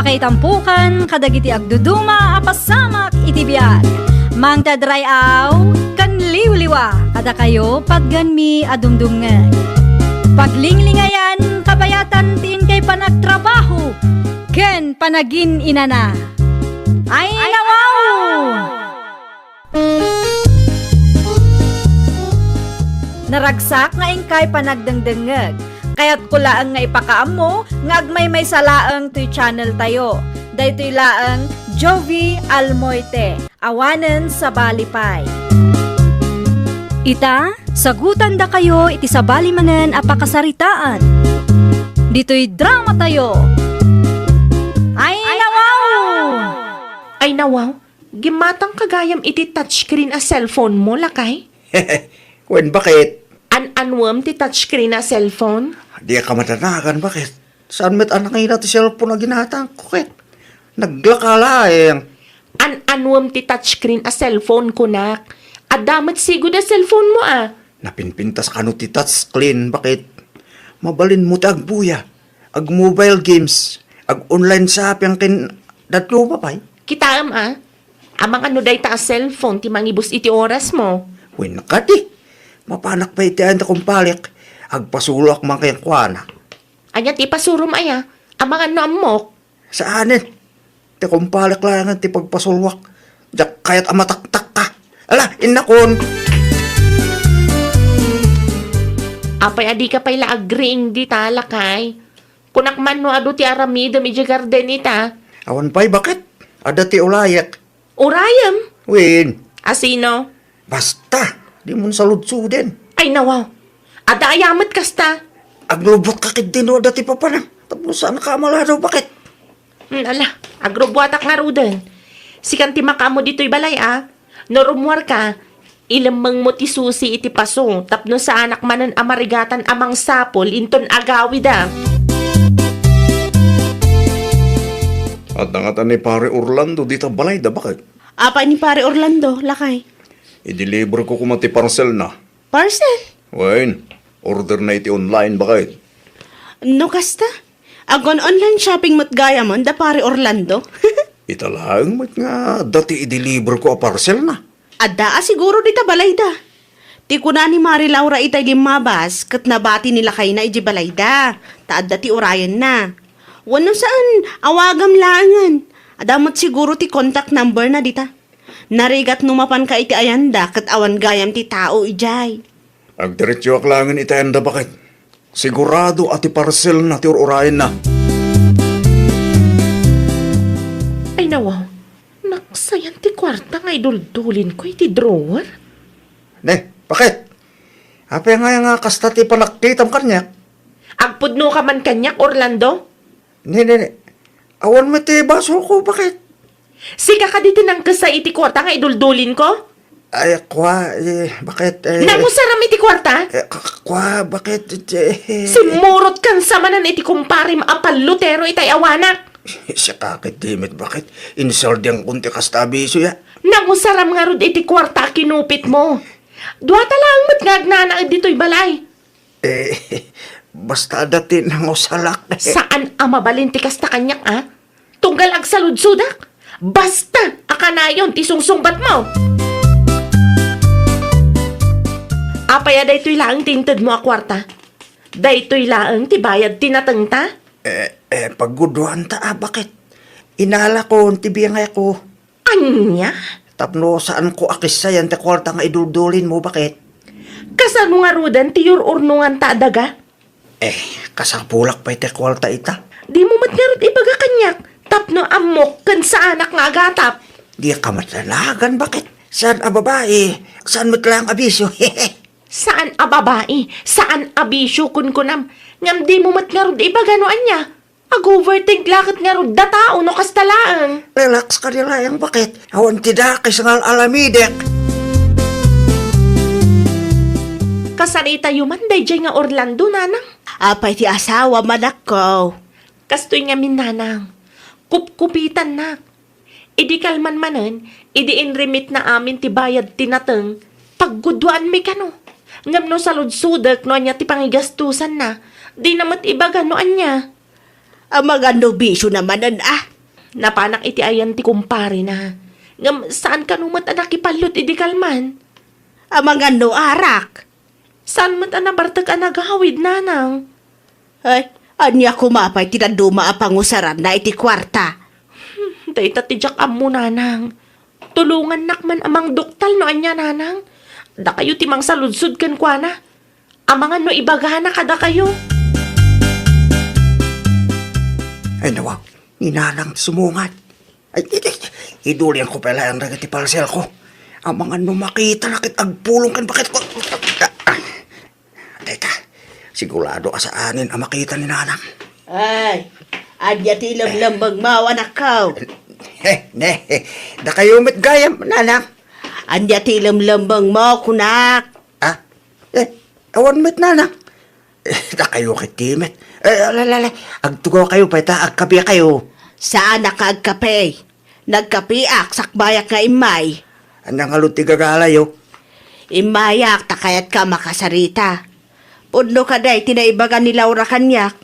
Pakaitampukan, kadagiti agduduma, apasamak itibiyag. Mang tadrayaw, kanliwliwa, kada kayo pagganmi adumdumngeg. Paglinglingayan, kabayatan tin kay panagtrabaho, ken panagin inana. Ay nawaw! Naragsak nga ingkay panagdengdengeg. Kaya't kulaang nga ipakaam mo, nga agmay salaang to'y channel tayo. Dahito'y laang Jovi Almoite, awanen sa Balipay. Ita, sagutan da kayo iti sa balimanen apakasaritaan. Dito'y drama tayo. Ay nawaw! Ay nawaw, gimatang kagayam iti touchscreen a cellphone mo, lakay? Wen, bakit? An-anwam ti touchscreen a cellphone? Di ka matanagan, bakit? Saan met anak ngayon natin cellphone na ginatang kukit? Naglakala eh. An-anwam ti touchscreen a cellphone ko, nak. Adamat sigod a cellphone mo, ah. Napinpintas ka no ti touchscreen, bakit? Mabalin mo ti agbuya. Ag mobile games. Ag online shopping kin datlo pa pay. Kitaam, ah. Amang ano day ta a cellphone ti mangibus iti oras mo. Wen ka di. Mapanak pa iti anda kumpalik. Agpasulak man kayang kuwana. Anya ti pasurum aya. Amang ano amok. Saanin? Ti kumpalik lang ti pagpasulwak. Diyak kayat amataktak ka. Ala, inakon. Apay adi ka pa'y laagring di talakay. Kunakman no ado ti aramida medyo garden ita. Awan pa'y bakit? Ada ti ulayak. Urayam. Wen, Asino? basta. Di mo saludso din. Ay nawaw. Ada ayamat kasta. Aglubot ka kid din o dati pa panang. Tapos saan ka malado, bakit? Ala, agrobuatak nga rudan. Sikan ti makamo dito'y balay, ah. Norumwar ka, ilamang mo ti susi iti paso, tapno sa anak manan amarigatan amang sapol, inton agawid, ah. At nangatan ni pare Orlando dito balay da, bakit? Apa ni pare Orlando, lakay? I-deliver ko kumati parcel na. Parcel? Wen, order na iti online, bakit? No kasta? Agon online shopping mat gaya mon da pare Orlando? Italang mat nga dati i-deliver ko a parcel na. Adda siguro dita balay da. Ti kuna ni Mari Laura itay limabas kat nabati nila kay na iji balay da. Taadda ti orayan na. Wano saan awagam langan. Adamat siguro ti contact number na dita. Narigat numapan ka iti ayanda kat awan gayam ti tao ijay. Agdiretso aklangan itayanda, bakit? Sigurado ati parcel na ti orayan na. Ay nawaw, naksayan ti kwarta nga idul-dulin ko iti drawer. Ne, bakit? Apa nga kasta ti panakkitam kanyak? Agpudno ka man kanyak, Orlando? Ne. Awan mo ti baso ko, bakit? Sika ka diti nang kasa iti kwarta nga idul-dulin ko? Ay, bakit? Nangusaram iti kwarta? Bakit? Simurot kan sa manan iti kumparim apal lutero itay awanak. Siya kakit, dimit, bakit? Insoldyang kunti kastabiso ya. Nangusaram nga rod iti kwarta kinupit mo. Dua talang matngagnana dito'y balay. Basta dati nang usalak. Saan amabalin ti kasta kanyak, ah? Tunggal ag saludsudak. Basta, akanayon ti sungsungbat mo. Apaya daytoy laang tinted mo a kwarta. Daytoy laang ti bayad tinatengta. Pagguduhan ta, bakit? Inala ko, tibiyang ako. Anya? Tapno saan ko akisayan ti kwarta nga iduldulin mo, bakit? Kasano nga rudan ti ururnungan ta daga? Kasapulak pa iti kwarta ita. Di mo matngarot ibaga kanyak. Tapno amok kan sa anak nga agatap. Di ka matalagan, bakit? Saan a babae? Saan matlang abiso? Saan a babae? Saan a bisyo kunkunam? Ngam di mo matngarod ibaga no anya? Ag-overthink lakit nga rod da tao no kastalaan. Relax ka nila yung bakit? Awan tidakis ng alamidek. Kasarita yuman day jay nga Orlando, nanang. Apay ti asawa manak ko. Kastoy nga minanang. Kupkupitan na. Idi kalman manan, idi inremit na amin ti bayad tinateng. Paggudwaan mi kano. Ngam no saludsudak no anya ti pangigastusan na. Di namat ibaga no anya. Ang mga nobisyo namanan Napanak iti ayan ti kumpare na. Ngam, saan ka numat anak ipalot idi kalman? Amang ano arak. Saan mat anabartag anagahawid nanang? Ay, anya kumapay tinaduma apangusaran na iti kwarta. Dayta ti jak am mo nanang. Tulungan nakman amang doktal no anya nanang. Da kayo timang saludsud ken kwa na. Amangan no ibagana kada kayo. Ay nawa, ninanang sumungat. Ay, idulian ko pala ang nagati parcel ko. Ang mga makita na agpulong kan bakit ko. Teka, sigurado ka sa anin ang makita ni nanang. Ay, anya ti lamlambang mawa nakaw. Da kayo met gayam, nanang. Anya ti lamlambang mo kunak. Ah, awan met nanang. Da kayo kitimet. Agtugaw kayo pa ita, agkabi kayo. Saan nakagkape? Nagkapiak sakbayak nga imay. Anang aluti gagalayo. Imayak takayat ka makasarita. Pudno ka day tinaibagan ni Laura kanyak.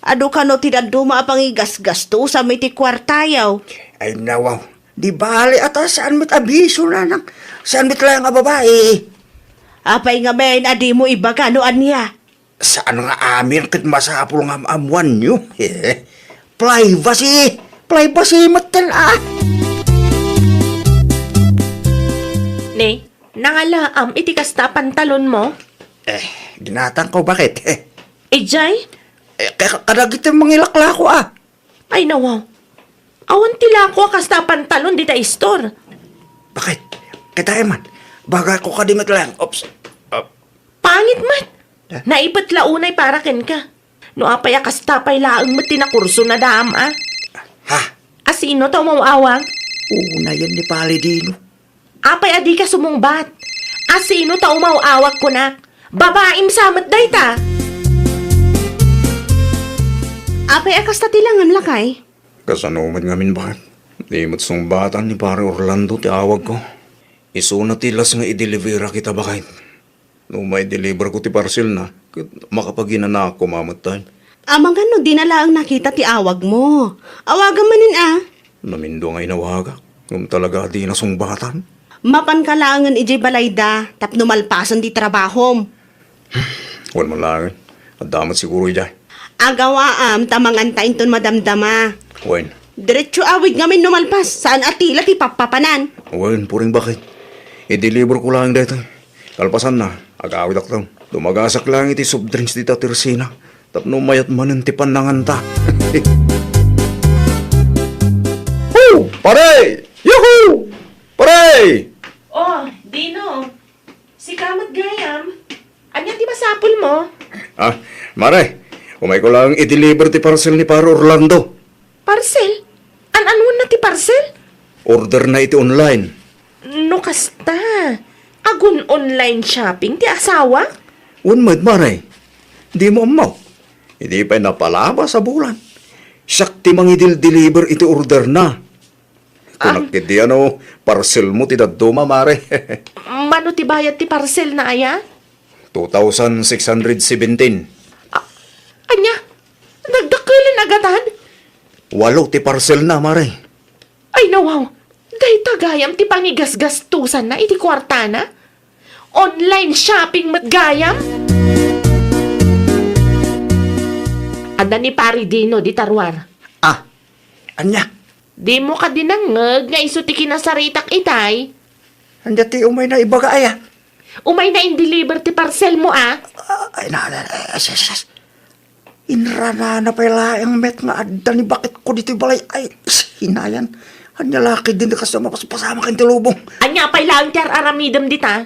Ado ka no tinaduma apang igas-gasto sa may ti kwartayaw. Ay nawaw, di bali ata saan met abiso nanang. Saan met lang nga babae. Apay nga men adi mo ibaga no anya. Saan nga amin kit masapul nga amuan nyo? Privacy! Privacy matan ah! Ne, nangalaam iti kasta pantalon mo? Ginatang ko bakit? Ejay? Kadagit yung mangilakla ko ah! Ay nawaw. Awan tila ko kasta pantalon di ta istor. Bakit? Kita man, bagay ko kadimit lang. Oops. Pangit mat. Naipat launay para ken ka. No apay kasta pay laang mat tinakurso na daam ah. Ha? Asino to mawawag? Una yan ni Palidino. Apay adi ka sumungbat. Asino ta umawawag ko na? Babaim samat day ta. Apay akas tatilangan lakay. Kasanuman ngamin bakit? Di mo't sumbatan ni pare Orlando ti awag ko. Isuna tilas nga i-delivera kita bakit? No may deliver ko ti parcel na, makapagina na ako mamatay. Amang ano dinala ang nakita ti awag mo. Awagan manin ah. Namindo nga inawaga. Ngum talaga di na sumbatan. Mapan kalangan ijay balayda tapno malpasan di trabahom. Wal man lang. At damat siguro ijay. Agawaam tamang antayin ton madamdama. Wen. Diretso awig ngamin numalpas. Saan atila ti papapanan? Wen, puring bakit? I-deliver ko lang dito. Kalpasan na. Agawid ako. Dumagasak lang iti soft drinks dita Teresina. Tapno mayat manan ti pananganta. Woo! Pare! Yuhu! Pare! Oh, Dino. Si Kamat Gayam. Anya ti masapul mo? Ah, Mare. Umay ko lang i-deliver ti parcel ni Paro Orlando. Parcel? An-anuan na ti parcel? Order na iti online. No kasta. Agun online shopping ti asawa? Unmad, Mare. Di mo amaw. Hindi pa napalaba sa bulan. Siyak ti mangidil-deliver iti order na. Kunak ti ano, parcel mo ti daduma, Mare. Mano ti bayad ti parcel na aya? 2,617. Anya? Nagdakilan agatan? 8 ti parcel na, Mare. Ay nawaw. Day tagayam ti pangigasgastusan na iti kwarta na? Online shopping mat gayam? Ada ni pari Dino di tarwar. Ah, anya? Di mo ka dinangag nga iso ti kinasaritak itay. Anya ti umay na ibaga aya. Umay na in-deliver ti parcel mo ah. Ay, inrana na pala ang met nga adda ni bakit ko dito balay. Ay, hinayan. Anya laki din kasama pasama kan tilubong. Anya pay lang ti aramidam dita.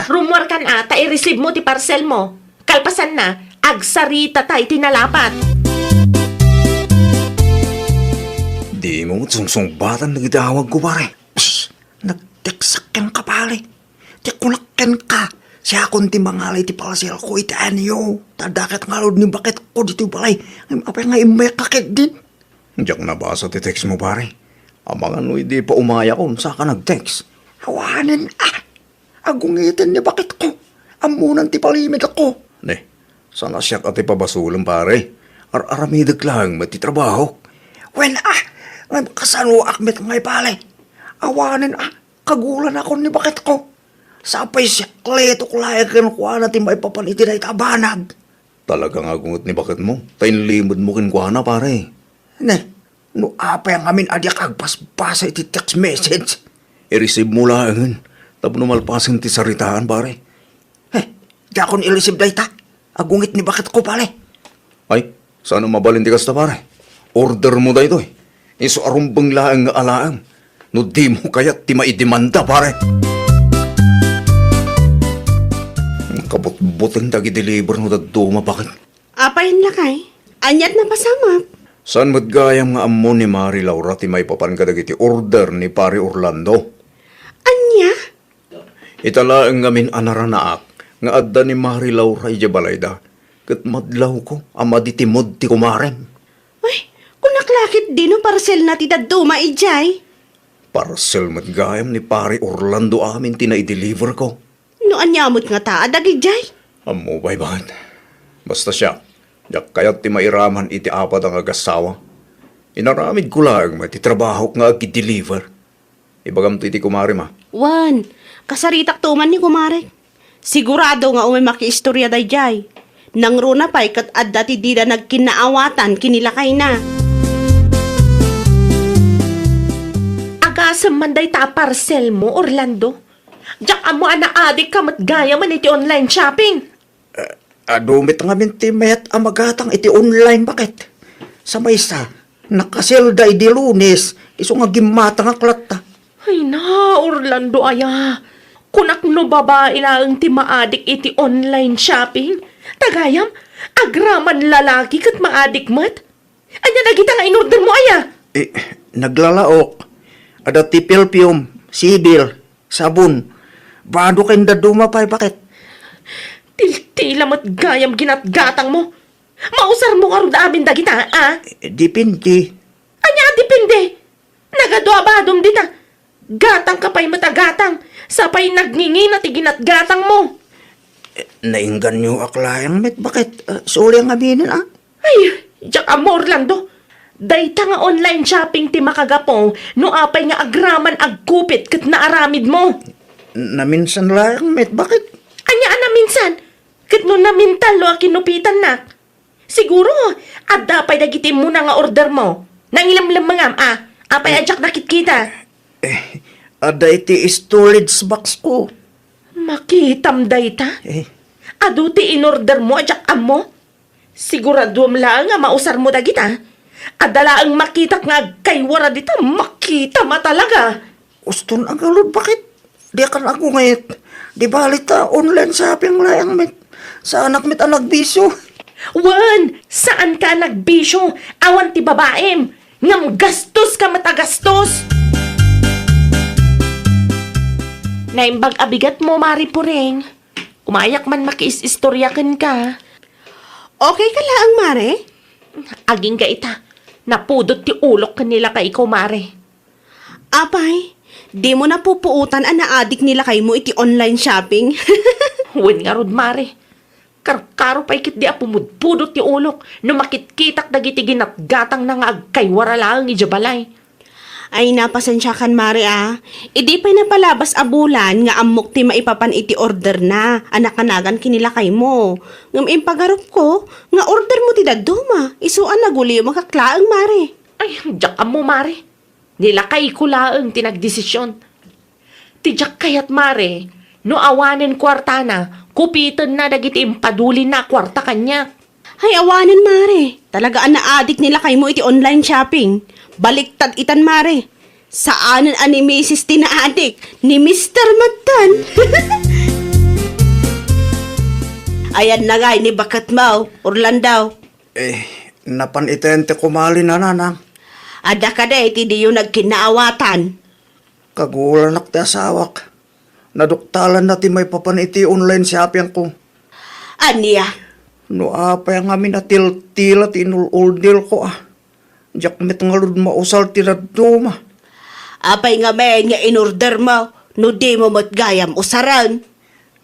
Rumor kan ata i-receive mo ti parcel mo. Kalpasan na, agsarita tay tinalapat. Di mo sungsungbatan nagdawag ko pare. Nagteksak ken ka pare. Tikulak ka. Siya akong timangalay ti parcel ko itaan yo. Tadakat nga lod ni bakit ko dito balay. Apa nga imay kakit din. Diyak nabasa ti text mo pare. Amang ano hindi pa umaya ko sa ka nag-text. Hawanin agungitin niya bakit ko. Amunan ti palimit ako. Ne, sana siya ka ti pabasulang pare. Aramidag lang matitrabaho. When Ngayon kasano akmet ngay pale. Awanin kagulan ako ni bakit ko. Sapay siya kleto kulayagan ko na ti may papaniti na itabanag. Talaga nga gungot ni bakit mo. Painlimod mo kinkwana pare. Ne, no apa yang amin adya kagpas-basa iti text message. I-receive mo lang. Tapos numalpasin ti saritaan pare. Di akong i-receive na ita. Agungit ni bakit ko pare. Ay, sana mabalinti ka sa pare. Order mo da ito eh. Iso arumbang laang nga alaang. No di mo kaya ti maidemanda pare. Kabot-boteng dagi-deliver no da duma bakit. Apayin lakay. Anyat na pasamap. Saan magayam nga amo ni Mari Laura ti may papan kadagiti order ni pare Orlando. Anya? Italaang ngamin anaranaak nga adda ni Mari Laura ija balayda. Kat madlaw ko ama di timod ti kumarem. Ay, kunaklakit din no parcel na ti daduma ijay. Parcel magayam ni pare Orlando amin tinai-deliver ko. No anyamot nga ta, adag ijay. Amo bay bakit? Basta siya. Yak kayat ti mairaman iti apat ang agasawa. Inaramid ko lang ti trabaho nga agi-deliver. Ibagam ti kumarem ha. Wan, kasaritak tuman ni kumare. Sigurado nga umay makiistorya day jay. Nang runa pa'y kat adda ti di na nagkinaawatan kinilakay na. Agasam man day ta parcel mo, Orlando. Diyak amo adik ka matgaya man iti online shopping. Adumit nga minti mayat amagatang iti online bakit? Sa maysa, nakaselda di Lunes, iso nga gimata nga klata. Ay na, Orlando aya. Kunak no babae lang ti maadik iti online shopping. Tagayam, agraman lalaki kat maadik mat. Anya nagita nga inorder mo aya. Naglalaok. Ada ti perfume, sibil, sabon. Bado kayo daduma pa'y bakit? Tila mat gayam ginatgatang mo. Mausar mo karod amin dagita, ah? Dipindi. Anya dipende. Nagadwabadom dita. Gatang ka pa'y matagatang. Sapay nagngingi na ti ginatgatang mo. Nainggan niyo aklayang met bakit? Suli ang aminin Ay, diyak amo Orlando. Dayta nga online shopping ti makagapong no apay nga agraman agkupit kat naaramid mo. Naminsan lang met bakit? Anya ana minsan, kat no namintal lo kinupitan na. Siguro, adda pa'y dagiti mo na nga order mo. Nangilamlam mangam, apay adyak nakit kita. Ada iti storage box ko. Makitam dayta. Adu ti in-order mo adyak amo. Siguraduam lang nga mausar mo dagita. Adala ang makitak nga kaywara dita, makita ma talaga. Uston ang galod, bakit? Di kan ako ngayit. Di balita online shopping lang met. Sa anak met ang nagbisyo. Wan, saan ka nagbisyo? Awan ti babaem. Ngam gastos ka matagastos. Naimbag abigat mo, Mari Puring. Umayak man makiis-istoryakan ka. Okay ka lang, mare? Aging ka ita. Napudot ti ulok kanila kay ikaw, Mare. Apay, di mo na pupuutan ang naadik nila kay mo iti online shopping. Wen nga rod, Mare. Karo pa'y kit di apumudpudot ti ulok. No makitkitak dagiti ginatgatang na nga agkaywara lang ijabalay. Ay napasensya kan mare Idi pa'y napalabas a bulan nga amok ti maipapan iti order na. Anak-anagan kinilakay mo. Ngam impagarup ko, nga order mo ti daduma. Isuan na guli makaklaang mare. Ay, diyak mo, Mare. Nilakay ko laang tinagdesisyon. Tijak kayat, Mare. No awanen kwarta na, kupitan na dagiti impadulin na kwarta kanya. Ay awanan mare. Talaga ang naadik nila kay mo iti online shopping. Baliktad itan mare. Saanan ani Mrs. tinaadik ni Mr. Matan. Ayan na nga ni bakat mo, Orlando. Napan itente kumali na nanang. Ada ka de, iti di yung nagkinaawatan. Kagulan nakti asawak. Naduktalan natin may papan iti online shopping ko. Aniya? No apa yang amin atil-tila tinul-uldil ko Diyak met ngalud mausal tiraduma. Apay nga men nga in-order mo, no di mo matgayam usaran.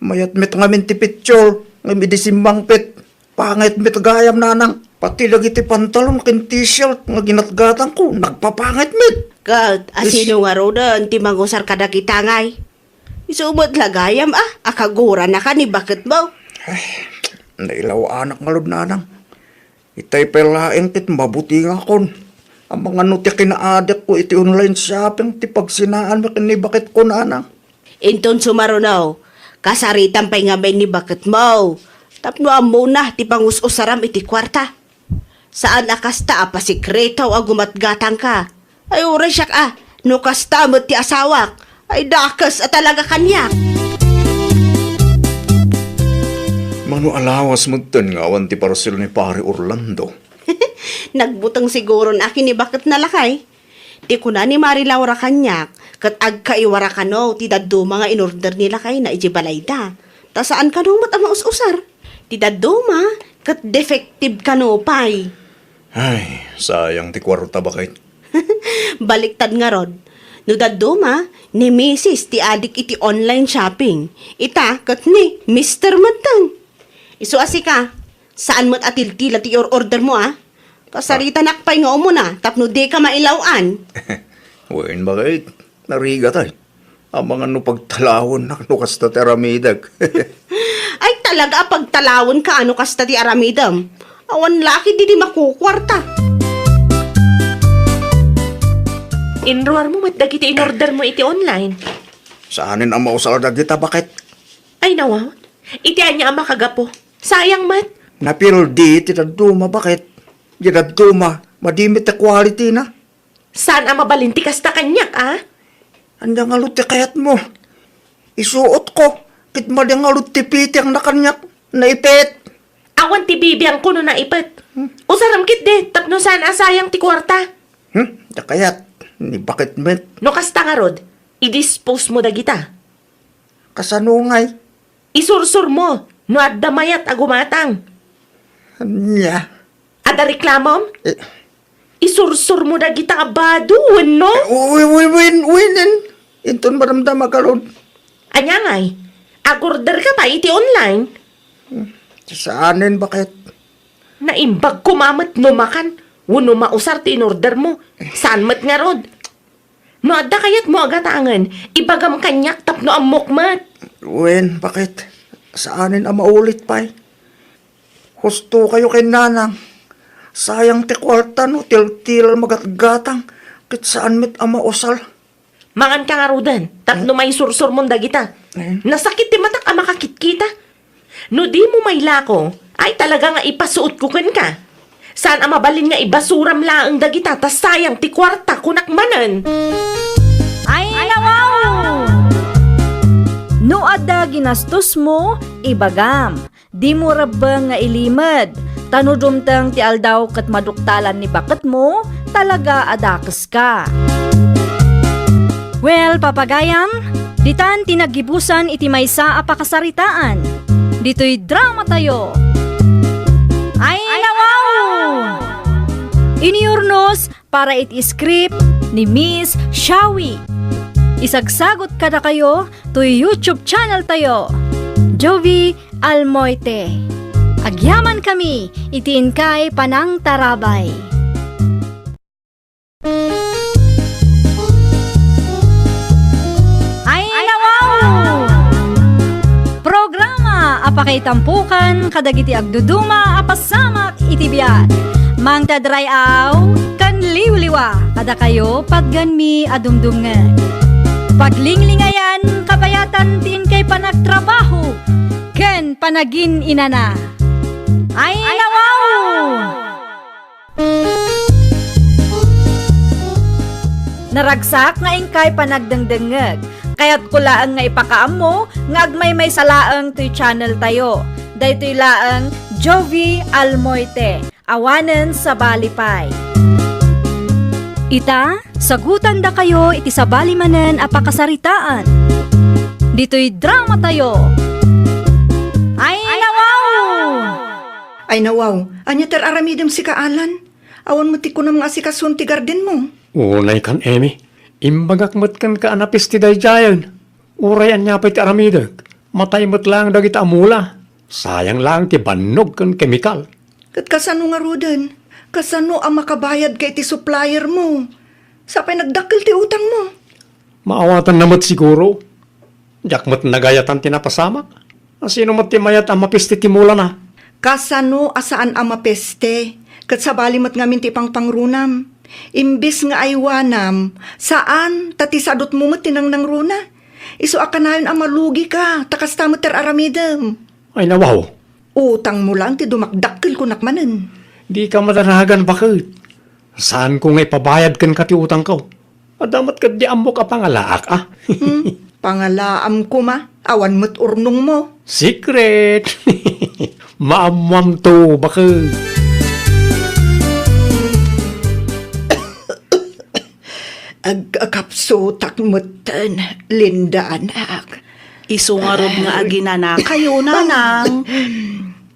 Mayat met ngamin ti picture, nga midisimbang pit. Pangit met gayam nanang. Pati lagi ti pantalon ken t-shirt nga ginatgatan ko, nagpapangit mit. Kat, asino nga rodan, ti mangusar kada kita ngay. Isumot lagayam akagura na ka ni bakit mo? Nailaw anak nga lod nanang. Itay pelaeng tit mabuti nga kon. Ang mga nuti kinaadik ko iti online shopping ti pagsinaan mo kini bakit ko nanang. Inton sumarunaw, kasaritan pa'y nga may ni bakit mo. Tapno muna ti pangus-usaram iti kwarta. Saan akasta pasikreto gumatgatang ka? Ay ura siya no kasta mo ti asawak. Ay dakas talaga kanyak. Mano alawas mo ten nga awan ti parcel ni pare Orlando. Nagbutang siguro na akin ni bakit nalakay. Ti kuna ni Mari Laura kanyak, kat agkaiwara ka no, ti daddo mga inorder nila kay na ijibalayda. Ta saan ka no mat ang maus-usar? Ti daddo kat defective ka no pay. Ay, sayang ti kwarta bakit. Baliktad nga rod. No daddo ni Mrs. ti adik iti online shopping. Ita kat ni Mr. Matang. Isu ka, saan mo't atil-tila ti order mo Pasarita nakpay nga mo na, tapno di ka mailawan. Wen bakit? Nariga tay. Ang mga no pagtalawon na no kasta ti aramidag. Ay talaga pagtalawon ka ano kasta ti aramidam. Awan laki di makukwarta. Inruar mo mat dagiti in-order mo iti online. Saanin ang mausal dagita bakit? Ay nawaw, iti anya ang makagapo. Sayang mat. Napildi ti daduma bakit? Di daduma, madimit ti quality na. Saan ang mabalinti kasta kanyak Andang alut ti kayat mo. Isuot ko, kit madang alut ti piti ang nakanyak, naipit. Awan ti bibiyang kuno na ipet. Usaram kit de, tapno saan asayang ti kwarta. Di kayat, ni bakit met, No kasta nga rod, i-dispose mo dagita. kasanungay. Isursur mo, no adda mayat agumatang. Nya. Ada reklamom? Eh, Isursur mo dagita abado, no? win. Inton maramdam makalod. Anya ngay, agorder ka pa iti online. Saanin bakit? Naimbag kumamat no makan. Wano mausar ti in-order mo. Saan mat nga rod? No adda kayat mo agatangan. Ibagam kanyak tapno ang mukmat. Wen, bakit? Saanin ang maulit pa Husto kayo kay nanang. Sayang ti kwarta no, til-til magatgatang. Kit saan mit ang mausal. Mangan ka nga rodan. Tapno may sursur mong dagita. Nasakit ti matak ang makakitkita. No di mo may lako, ay talaga nga ipasuot ko ka. Saan ang mabalin nga ibasuram laang dagita, tas sayang ti kwarta kunakmanan. Ay, nawaw! No adda ginastos mo, ibagam. Di mo rabang nga ilimad. Tanudumtang ti aldaw kat maduktalan ni bakit mo, talaga adakas ka. Well, papagayam, ditan tinagibusan iti maysa a pakasaritaan. Dito'y drama tayo. Ay, nawaw! Iniurnos para iti script ni Miss Shawi. Isagsagot kada kayo to YouTube channel tayo. Jovi Almoite. Agyaman kami, itiin kay Panang Tarabay. Ay, nawaw! Programa apakay tampukan kadagiti agduduma apasamak itibiyat. Mang tadray aw kan liwliwa kada kayo pagganmi adumdumngan. Paglinglingayan kapayatan tin kay panagtrabaho ken panagin inana. Ay, nawaw! Naragsak nga ingkay panagdengdengeg. Kaya't kulaang nga ipakaam mo, nga agmay may salaang to'y channel tayo. Daytoy laang Jovi Almoite, awanen sa balipay. Ita, sagutan da kayo iti sa balimanen apakasaritaan. Dito'y drama tayo. Ay, nawaw! Ay nawaw, anya ter aramidem si kaalan? Awan mo ti kunam nga si kasun ti garden mo. Unay kan, Emi. Imbagak mat kan ka anapis ti dayjayan. Uray anya pa ti aramidag. Matay mat lang dagita amula. Sayang lang ti bannog kan kemikal. Kat kasano nga Ruden? Kasano ang makabayad kay ti supplier mo? Sapay nagdakil ti utang mo. Maawatan namat siguro. Diyak mat nagayatan tinapasamak. Sino mat timayat ang mapisti timula na? Kasano asaan ang mapeste? Kat sabali mat ngamin ti pangrunam. Imbis nga aywanam, saan tatisadot mo mat tinang nang runa? Iso akanayon ang malugi ka, takas tamo ter aramidem. Ay nawaw, Utang mo lang ti dumakdakil ko nakmanen. di ka matanagan bakit? Saan ko nga ipabayad kan kati utang ko? Adamat ka di amok ka pangalaak ah. Pangalaam ko ma, awan mo't urnong mo. Secret! Maamam to bakit? Agkapso takmutan, Linda anak. Isungarod nga aginana kayo, nanang.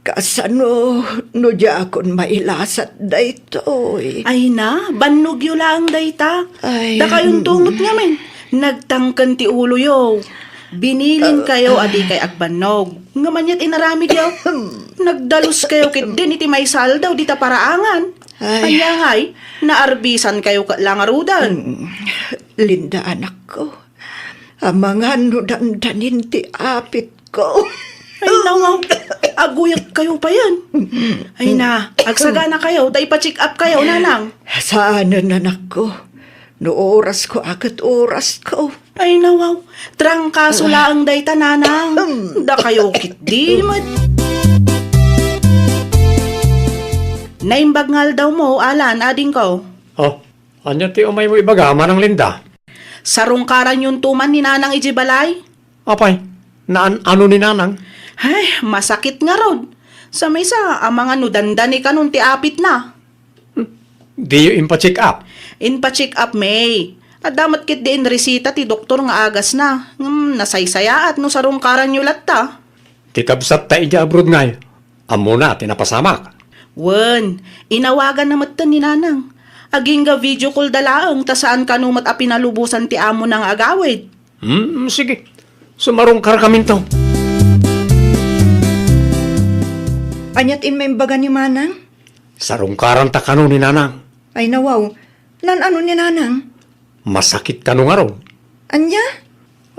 Kasano, no di akon mailasat daytoy. Ay na, bannog yu lang dayta. Ay. Da kayong tungot nga men. Nagtangkan ti ulo yo. Binilin kayo adi kay agbannog. Nga manyat inaramid yo. Nagdalos kayo kit din iti may saldaw di ta paraangan. Ay. Anya ngay, naarbisan kayo langarudan. Linda anak ko, ang mga nudandanin ti apit ko. Ay nawaw, aguyag kayo pa yan. Ay na, agsaga na kayo, da ipa-check up kayo, nanang. Saan anak ko? No oras ko, akat oras ko. Ay nawaw, trangkaso laang day tananang. Da kayo kit di mat. Naimbagngal daw mo, Alan, ading ko. Oh, anya ti umay mo ibagama ng Linda? Sarungkaran yung tuman ni Nanang Ijibalay. Apay, ano ni nanang? Ay, masakit nga rod. Sa may sa, ang mga nudandani ka nun ti apit na. Di yung impa-check up. Inpa-check up, May. At damat kit din resita ti doktor nga agas na. Nasaysaya at no sarungkaran yung latta. Tikabsat ta ija abroad ngay. Amo na, tinapasamak. Wen, inawagan na matan ni Nanang. Aging ga video call dalaang ta saan kanumat a pinalubusan ti amo ng agawid. Sige. Sumarungkar kami to. Anyat in may baga ni Manang? Sarungkaran ta kano ni nanang. Ay nawaw, nan ano ni Nanang? Masakit kano nga ron. Anya?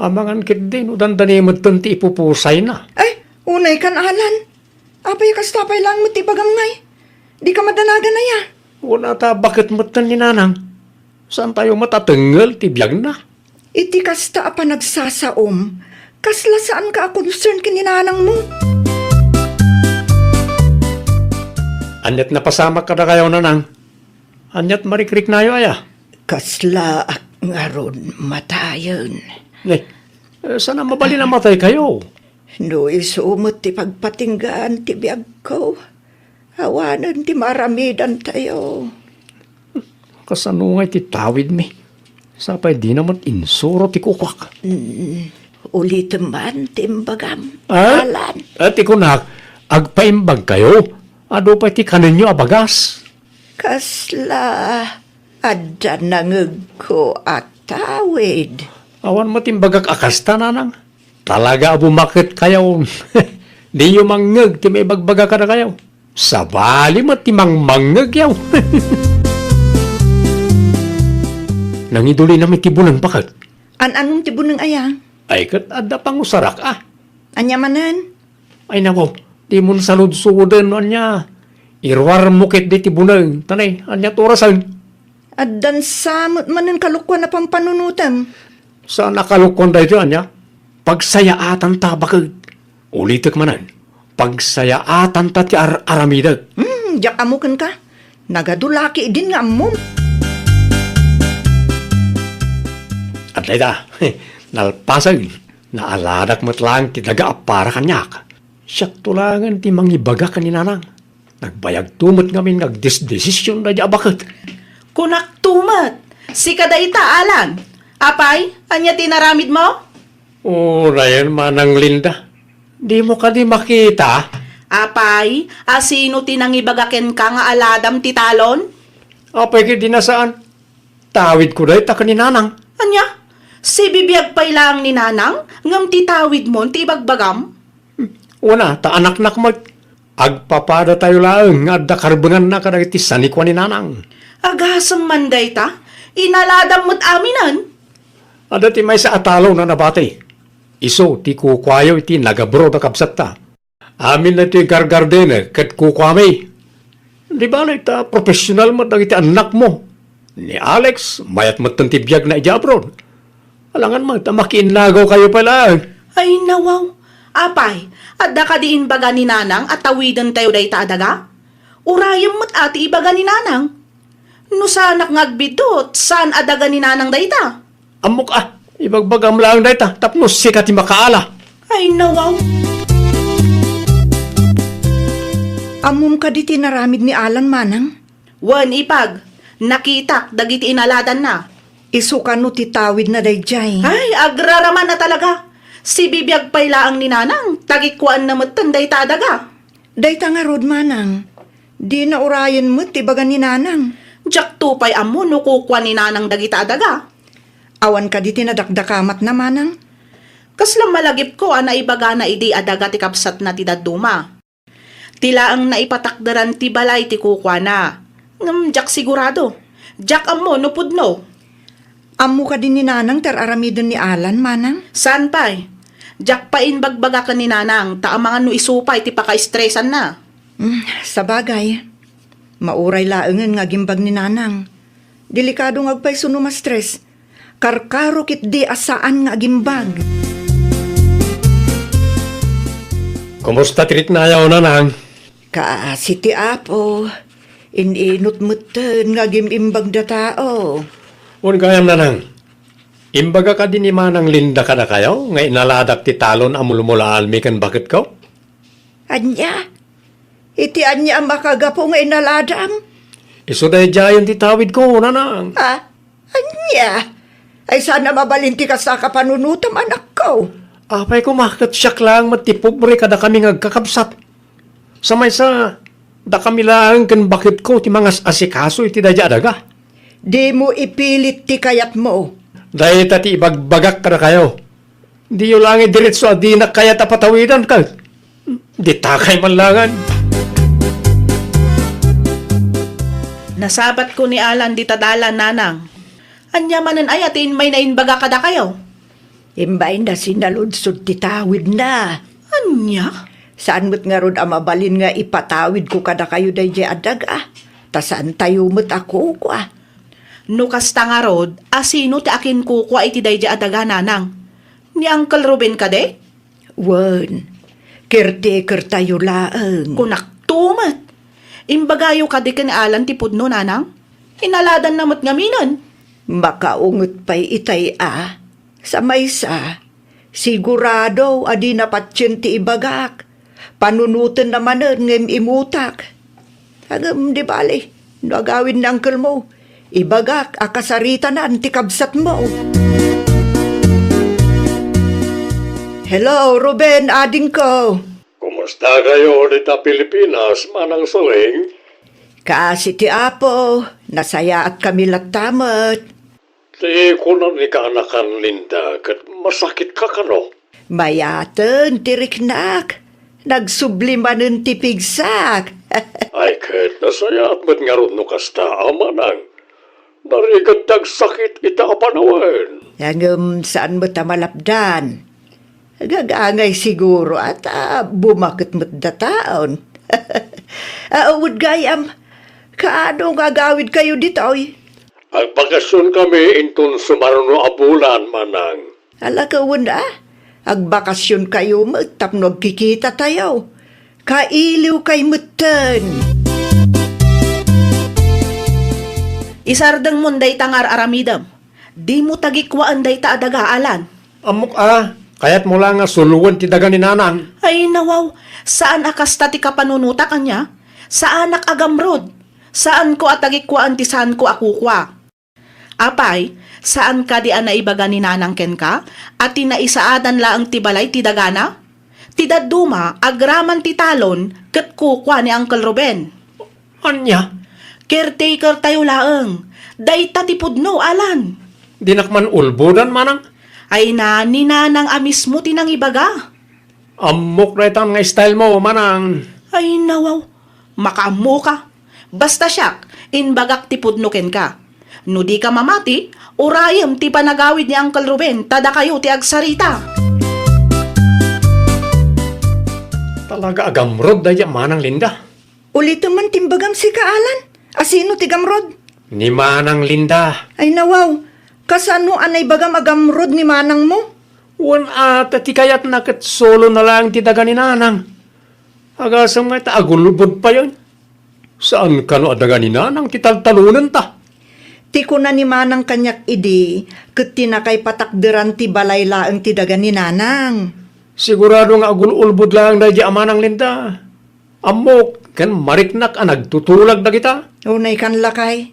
Amangan kit din, udan danimod ti ipupusay na. Ay, unay kan Alan. Apay kastapay lang mo ti bagamngay. Di ka madanagan na ya. Wala ta, bakit matan ni nanang? Saan tayo matatengel, tibiyag na? Iti kasta pa nagsasaom. Kasla saan ka concern kininanang mo? Anyat napasama ka na kayo nanang. Anyat marikrik na yo aya. Kasla nga ron matayon. Sana mabali na matay kayo. No isumot ti pagpatinggaan ti biyag ko. Awanan ti maramidan tayo. Kasanungay ti tawid mi. Sapay di naman insuro ti kukwak. Ulit man timbagam. Ah? Alan. At ikunak, agpaimbag kayo. Ado pa ti kaninyo abagas. Kasla adda nangeg ko at tawid. Awan mo timbagak akasta nanang. Talaga bumakit kayo. Di yung mangeg ti may bagbaga ka na kayo. Sabali mo ti mangmangeg yaw. Nangiduli namin tibunan pakat. Anong tibon ng ayang? Ay kat adda pang usarak ah. Anya manan? Ay nako, di mo salud-suden anya. Irwar mo kit di tibunan. Tanay, anya turasan. Addan samot manan kalukwan na pampanunutam. Sa nakalukon dahil anya, pagsayaatan ta bakit? Ulitik manan, pagsayaatan ta ti aramidag. Diyak amukan ka. Nagadulaki din nga mo. At layda, nalpasag, naaladak mo't lang ti daga para kanyak. Siyak tulangan ti mangibaga kaninanang. Nagbayag tumot ngamin nagdesisyon na di abakit. Kunak tumat. Si kadayta, Alan. Apay, anya tinaramid mo? Ryan, manang Linda. Di mo ka di makita. Apay, asino tinangibagaken ka nga aladam ti talon? Apay ki di nasaan. Tawid ko dahi ta kaninanang. Anya? Si bibiyag pay lang ni Nanang? Ngam ti tawid mo, ti bagbagam? Una, ta anak-nak mo. Agpapada tayo lang nga da karbangan na kadagiti sanikwa ni nanang. Agasam man dayta, inaladam mo't aminan. Ada ti may sa atalo na nabati. Iso ti kukwayo iti nagabro da kapsat ta. Amin na ti gargardene kat kukwami. Di ba ta professional mo dagiti anak mo? Ni Alex, mayat mo tibiyag na ijabron. Alangan mo, makiinlagaw kayo pala. Ay nawaw, apay, adda ka diin baga ni nanang at tawidan tayo dayta adaga? Urayam mo't ati ibaga ni nanang. No sanak ngagbidot, saan adaga ni nanang dayta? Amok ibagbagam lang dayta, tapnos sikat ti makaala. Ay nawaw. Amum ka di tinaramid ni Alan manang. Wan ipag, nakitak dagiti inaladan na. Isu ka no titawid na dayjay. Ay, agraraman na talaga. Si bibiyag pailaang ni nanang, tagikuan na matanday tadaga. Dayta nga rod manang. Di na urayan mo't ibaga ni nanang. Jak tupay amo no kukwa ni nanang dagita adaga. Awan ka di tinadakdakamat na manang. Kaslang malagip ko ana ibaga na idi adaga ti kapsat na ti daduma. Tila ang naipatakdaran ti balay ti kukwa na. Jak sigurado. Jak amo no pudno. Amu ka din ni nanang teraramidon ni Alan manang. San pay? Jak pain bagbaga ka ni nanang, ta mga no isupay ti paka-stressan na. Sa bagay. Mauray laengan nga gimbag ni nanang. Delikado nga agpay suno ma-stress. Karkaro kit di asaan nga gimbag. Kumusta trit na yaw nanang? Si ti Apo. Ininot mutten nga gimimbag da tao. Un kayam nanang. Imbaga ka din ni manang linda ka na kayo, nga inaladak ti talon amulmula almi kan bakit ko? Anya? Iti anya ang makagapo nga inaladam? Iso day jayon ti tawid ko, nanang. Anya? Ay sana mabalinti ka sa kapanunutam anak ko. Apay ko makat siyak lang matipobre kada kami ngagkakabsat. Samay sa, da kami lang kan bakit ko ti mga asikaso iti dadya adaga. Di mo ipilit ti kayat mo. Dahil tati ibagbagak ka na kayo. Di yung langit diretso at di na kaya tapatawidan ka. Di takay man langan. Nasabat ko ni Alan di tadalan nanang. Anya manan ayatin may nainbaga kada kayo. Imbay na sinaludsod ti tawid na. Anya? Saan mo't nga ron amabalin nga ipatawid ko kada kayo day adag Ta saan tayo mo't ako ko No kasta nga rod, asino ti akin kukwa iti dayja adaga nanang? Ni Uncle Ruben ka de? Wan, caretaker tayo laang. Kunak tumat. Imbagayo ka de kan Alan ti pudno nanang? Inaladan namot ngaminan. Makaungot pa'y itay Sa maysa, sigurado adi na patsyon ti ibagak. Panunutan naman ngem imutak. Agam di bali, no agawin na uncle mo. Ibagak, akasarita na antikabsat mo. Hello, Ruben, ading ko. Kumusta kayo dito Pilipinas, manang suling? Kasi ti Apo, nasaya at kami latamat. Di ko na ni kaanakan Linda, kat masakit ka kano? Mayaten, tiriknak. Nagsublimanen ti pigsak. Ay, kat nasaya at mat nga ron no kasta, manang. Narigat tagsakit ita apanawan. Hanggang saan mo tamalapdan? Gagangay siguro at bumakit mo't dataon. Awad gayam, kaano gagawid kayo dito? Ang bakasyon kami intun sumaruno abulan, manang. Alakawan agbakasyon kayo mo, tapno kikita tayo. Kailiw kay mutan. Isardang munday tangar aramidam. Di mo tagikwaan day ta adaga Alan. Amok kaya't mula nga suluwan ti daga ni nanang. Ay nawaw, saan akasta ti kapanunuta kanya? Saan agamrod? Saan ko atagikwaan ti saan ko akukwa? Apay, saan ka di naibaga ni nanang ken ka? At tinaisaadan laang ti balay ti dagana? Ti daduma, agraman ti talon, ket kukwa ni Uncle Ruben. Anya? Caretaker tayo laang. Dayta ti pudno, Alan. Dinakman ulbudan, manang? Ay na, ni nanang amis mo tinang ibaga. Amok na itang nga style mo, manang. Ay nawaw, makamu ka. Basta siyak, inbagak ti pudnuken ka. No di ka mamati, urayam ti panagawid ni Uncle Ruben, tada kayo ti agsarita. Talaga agamrod daya Manang Linda. Ulito man timbagam si Kaalan. Asino ti Gamrod? Ni Manang Linda. Ay nawaw, kasano anay bagam agamrod ni manang mo? Wan ata ti kayat nakat solo na lang ti daga ni Nanang. Agasam nga ta agulubod pa yun. Saan ka no adaga ni Nanang ti taltalunan ta? Ti ko na ni manang kanyak idi, ket tinakay patakderan ti balay laeng ti daga ni nanang. Sigurado nga agululbod lang dahil di Manang Linda. Amok, kan mariknak ang nagtutulag na kita. Unay kan lakay.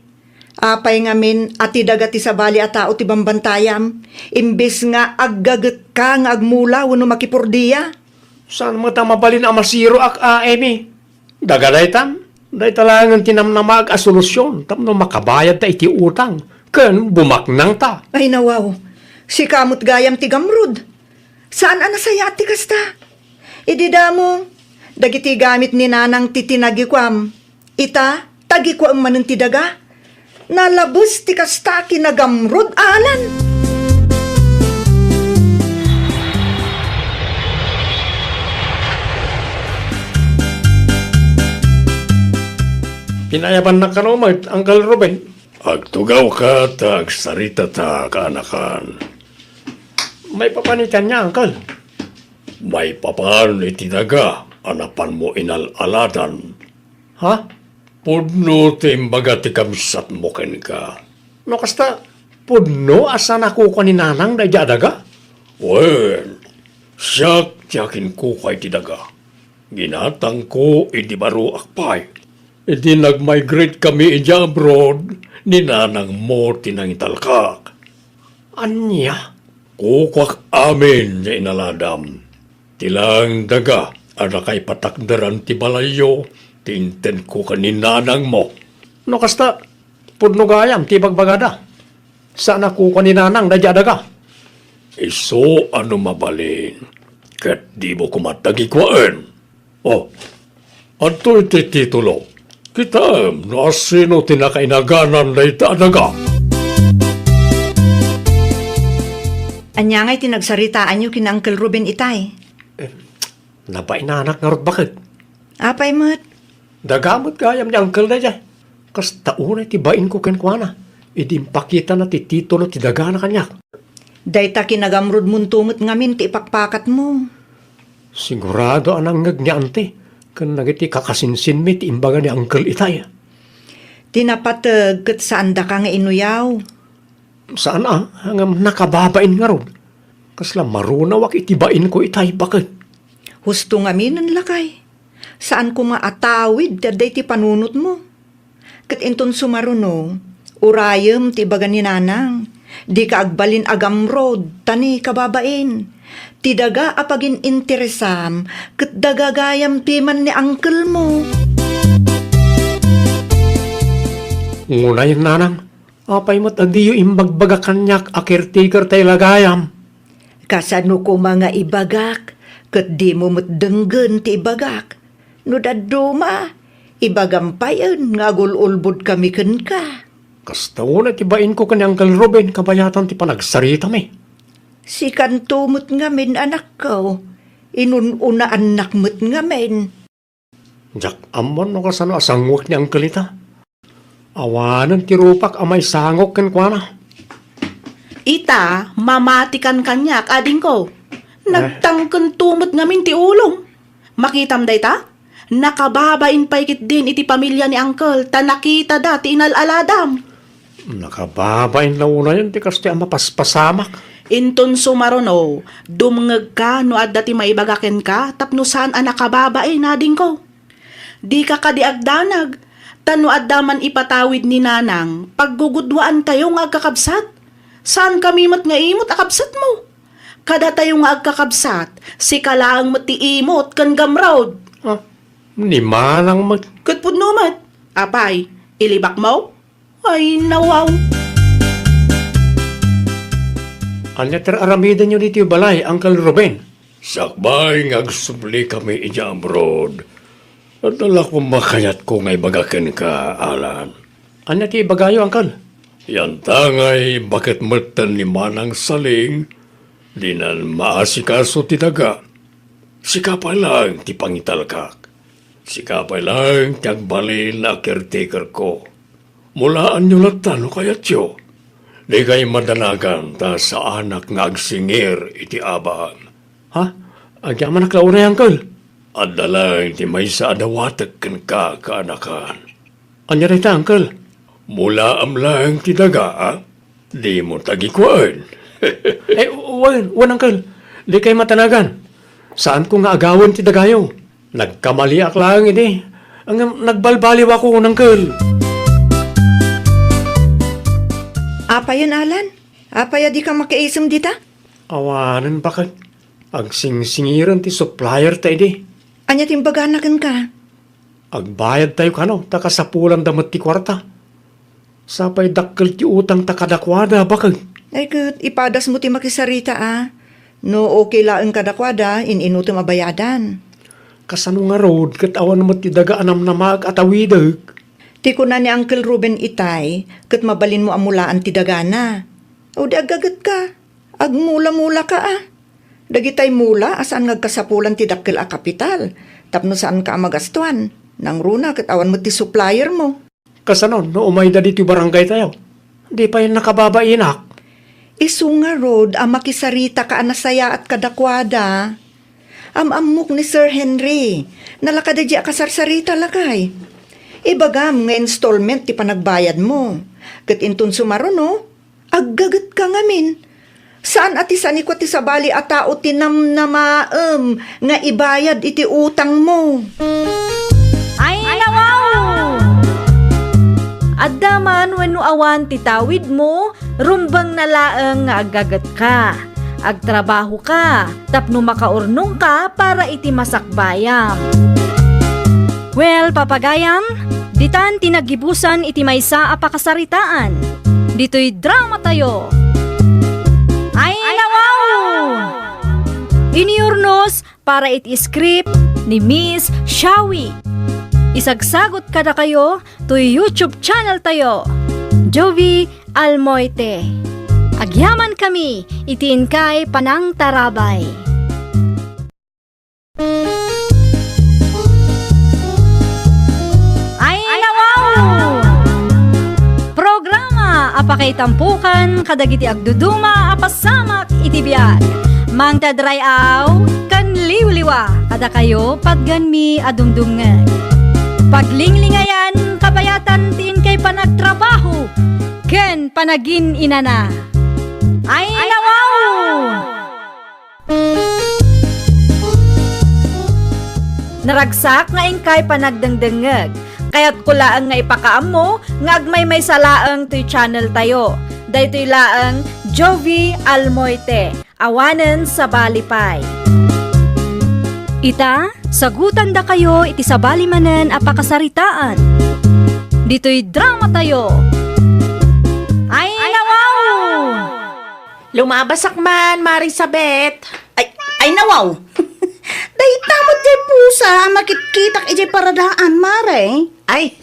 Apay ngamin ati daga ti sabali a tao ti bambantayam. Imbes nga aggaget ka nga agmula wano makipurdiya. Saan mo ta mabalin ang masiro ak Amy? Dagaday tam. Day talangan tinamnamag a solusyon. Tapno makabayad ta iti utang. Ken bumaknang ta. Ay nawaw, si kamot gayam ti Gamrod. Saan anasaya ti kasta? Idida mo, dagiti gamit ni nanang titinagikwam. Ita, tagikwam manen ti daga. Nalabos ti kasta kinagamrod alan. Pinayaban na kanomag, Uncle Ruben. Agtugaw ka, tag sarita ta, kaanakan. May papanitan niya, Uncle. May papan itinaga, anapan mo inalaladan. Ha? Pudno timbaga ti kamsat mo ken ka. No kasta, pudno asa nakuha ni Nanang na adaga? Well, siyak tiyakin ko kay tidaga. Ginatang ko idi baro akpay. Idi nag-migrate kami ija abroad, ni nanang mo tinangitalkak. Anya? Kukwak amin niya inaladam. Tilang daga, kay patakdaran ti balayo, tinten ko kaninanang mo. No kasta, pudno gayam, tibagbagada. Saan nakuha ni Nanang na adaga? Iso ano mabalin, kat di mo kumatagikwaen. Oh, ato iti titulo. Kita, no asino tinakainaganan na itadaga. Anya nga'y tinagsaritaan niyo kina Uncle Ruben itay. Napainanak nga rot bakit? Apay mat, Dagamot gayam ni Uncle na dyan. Kas taunay tibain ko kenkwana. Idimpakita na ti titulo ti daga na kanyak. dayta kinagamrod muntumot ngamin ti ipakpakat mo. Sigurado anang ngagnyante. Kan nagiti kakasinsin mi ti imbaga ni Uncle Itay. Tinapatag ket saan da ka nga inuyaw. Saan hangam nakababain nga ron. Kasla marunawak itibain ko Itay bakit? Husto ngamin ang lakay. Saan ko maatawid daday ti panunot mo. Ket inton sumaruno, urayem ti baga ni nanang. Di ka agbalin agamrod, tani kababain. Ti daga apagin interesam, ket dagagayam ti man ni uncle mo. Ngunay Nanang, apay mo't adiyo imbagbaga kanyak a caretaker tay lagayam. Kasano ko mga ibagak, ket di mo denggen ti ibagak. No daduma, ibagampayan nga gululbod kami ken ka. Kasta una tibain ko kani Uncle Ruben kabayatan ti panagsarita mi. Si kantumot ngamin anak ko, inununa anak mo't ngamin. Jak amon no kasano asangwak ni Uncle ita. Awanan ti rupak amay sangok ken kuana. Ita, mamatikan kanyak, ading ko. Nagtangken tumot ngamin ti ulong. Makitam day ta? Nakababain paikit din iti pamilya ni Uncle, ta nakita dati inalaladam. Nakababain na una yun ti kasti ang mapaspasamak. Inton sumarono, dumngeg ka no adda ti maibagaken ka, tapno saan ang nakababain, ading ko. Di ka kadiagdanag, tano adda man ipatawid ni Nanang, paggugudwaan tayo nga agkakabsat. Saan kami mat nga imot akabsat mo? Kada tayo nga agkakabsat, si kalaang mati imot kan gamrawd. Ni Manang mag... Katpud numat. Apay, ilibak mo? Ay, nawaw. Anya ter aramidan nyo dito balay, Uncle Ruben. Sakbay ngagsubli kami ija abroad. At ala ko makayat ko ngay bagakan ka, Alan. Anya ti bagayo, Uncle? Yan tangay bakit matan ni Manang Saling, di na maasikaso ti daga. Sikapay lang ti pangitalkak. Sikapay lang ti agbalin na caretaker ko. Mulaan nyo latan o kayat yo. Di kay madanagan ta sa anak nga agsingir iti abaan. Ha? Agyaman naklaw na, Uncle. At dalang ti may sa adawatag kan ka kaanakan. Anya rita, Uncle? Mula amlang ti daga, ha? Di mo tagikuan. Wan, Uncle. Di kay matanagan. Saan ko nga agawan ti dagayo? Nagkamaliak lang, iti. Ang nagbalbaliw ako, Uncle. Apa yun, Alan? Apa ya di ka makiisam dita? Awanan bakit? Agsingingiran ti supplier tayo di. Anya timbaganakan ka? Agbayad tayo kano, takasapulan damat ti kwarta. Sapay dakkel ti utang takadakwada bakag. Ay kat, ipadas mo ti makisarita No okay laeng kadakwada, ininuto mabayadan. Kasano nga road, kat awan naman ti daga anam na mag-atawidag. Ti ko na ni Uncle Ruben itay, kat mabalin mo amulaan ti dagana. O di agagat ka, agmula-mula ka Dagitay mula, asaan ngagkasapulan ti dakkel a kapital. Tapno saan ka magastuan. Nang runa, kat awan mo ti supplier mo. Kasano, no umay da dito barangay tayo. Di pa yung nakababainak. Isunga road, makisarita ka anasaya at kadakwada. Amok ni Sir Henry, nalakada di akasarsarita lakay. Ibagam nga installment ti panagbayad mo. Kat intun sumaro no, aggagat ka ngamin. Saan ati sani ko ti sabali a tao tinamnamaem nga ibayad iti utang mo. Ay, nawaw! Addaman wenno awan titawid mo, rumbang nalaeng nga agagat ka. Agtrabaho ka, tapno makaurnong ka para iti masakbayam. Well, papagayam, ditan tinagibusan iti maysa a pakasaritaan. Dito'y drama tayo. Ay, nawaw! Iniurnos para iti script ni Miss Shawi. Isagsagot kada kayo to YouTube channel tayo, Jovi Almoite. Agyaman kami, itiin kay Panang Tarabay. Ay, nawaw! Programa apakay tampukan kadagiti agduduma apasamak iti biag. Mang tadrayaw kan liwliwa kada kayo pagganmi adumdumngeg. Paglinglingayan kabayatan tiin kay panagtrabaho ken panagin inana. Ay, nawaw! Naragsak nga ingkay panagdengdengeg. Kaya't kulaang nga ipakaam mo nga agmay may salaang to'y channel tayo. Daytoy laang Jovi Almoite. Awanen sa Balipay. Ita, sagutan da kayo iti sabali manen a pakasaritaan. Dito'y drama tayo. Ay, nawaw! Lumabasak man, Marisabeth. Ay nawaw! Dahi tamot jay pusa, makitkitak ijay paradaan, mare. Ay,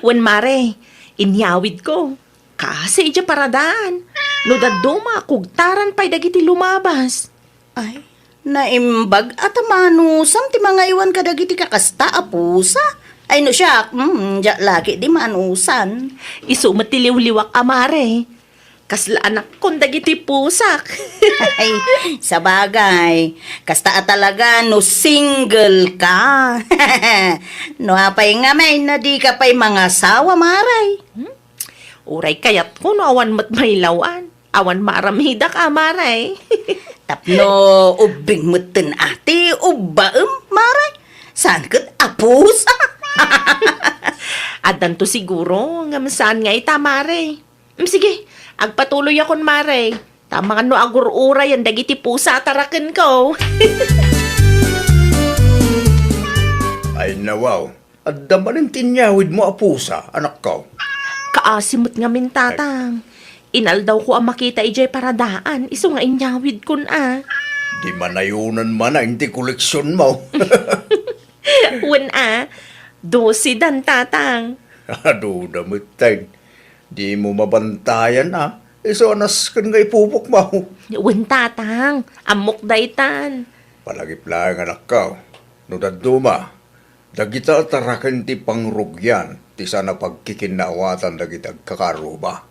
wan mare, inyawid ko. Kasi ija paradaan. No daduma, kugtaran pa'y dagiti lumabas. Ay, naimbag at manusam ti mga iwan kadagiti kakasta a pusa. Ay no siya, diya lagi di manusan. Isumat ti liwliwak amare. Kasla anak kong dagiti pusak. Ay, sa bagay, kasta talaga no single ka. No apay nga may na di ka pa'y mga sawa, maray. Uray kayat ko no awan mat maylawan. Awan maramidak amaray. Tapno ubing mutin ati, ubaem, maray. Saan kat apus? Adan to siguro, nga saan nga itamare. Sige, agpatuloy akon mare. Tama no agur-uray ang dagiti pusa taraken ko. Ay nawaw, at damanin tinyawid mo apusa, anak ko. Kaasimot nga min tatang. Inaldaw ko ang makita ijay paradaan. Iso nga inyawid kun Di manayunan man ang ti koleksyon mo. Wen 12 dan tatang. Aduh, damitay. Di mo mabantayan ah. Iso anas kan nga ipupok mo. Wen tatang, amok daytan. Palagip lang anak ka. No daduma. Dagita tarakan ti pangrugyan. Ti sana pagkikinawatan dagita kakaruba.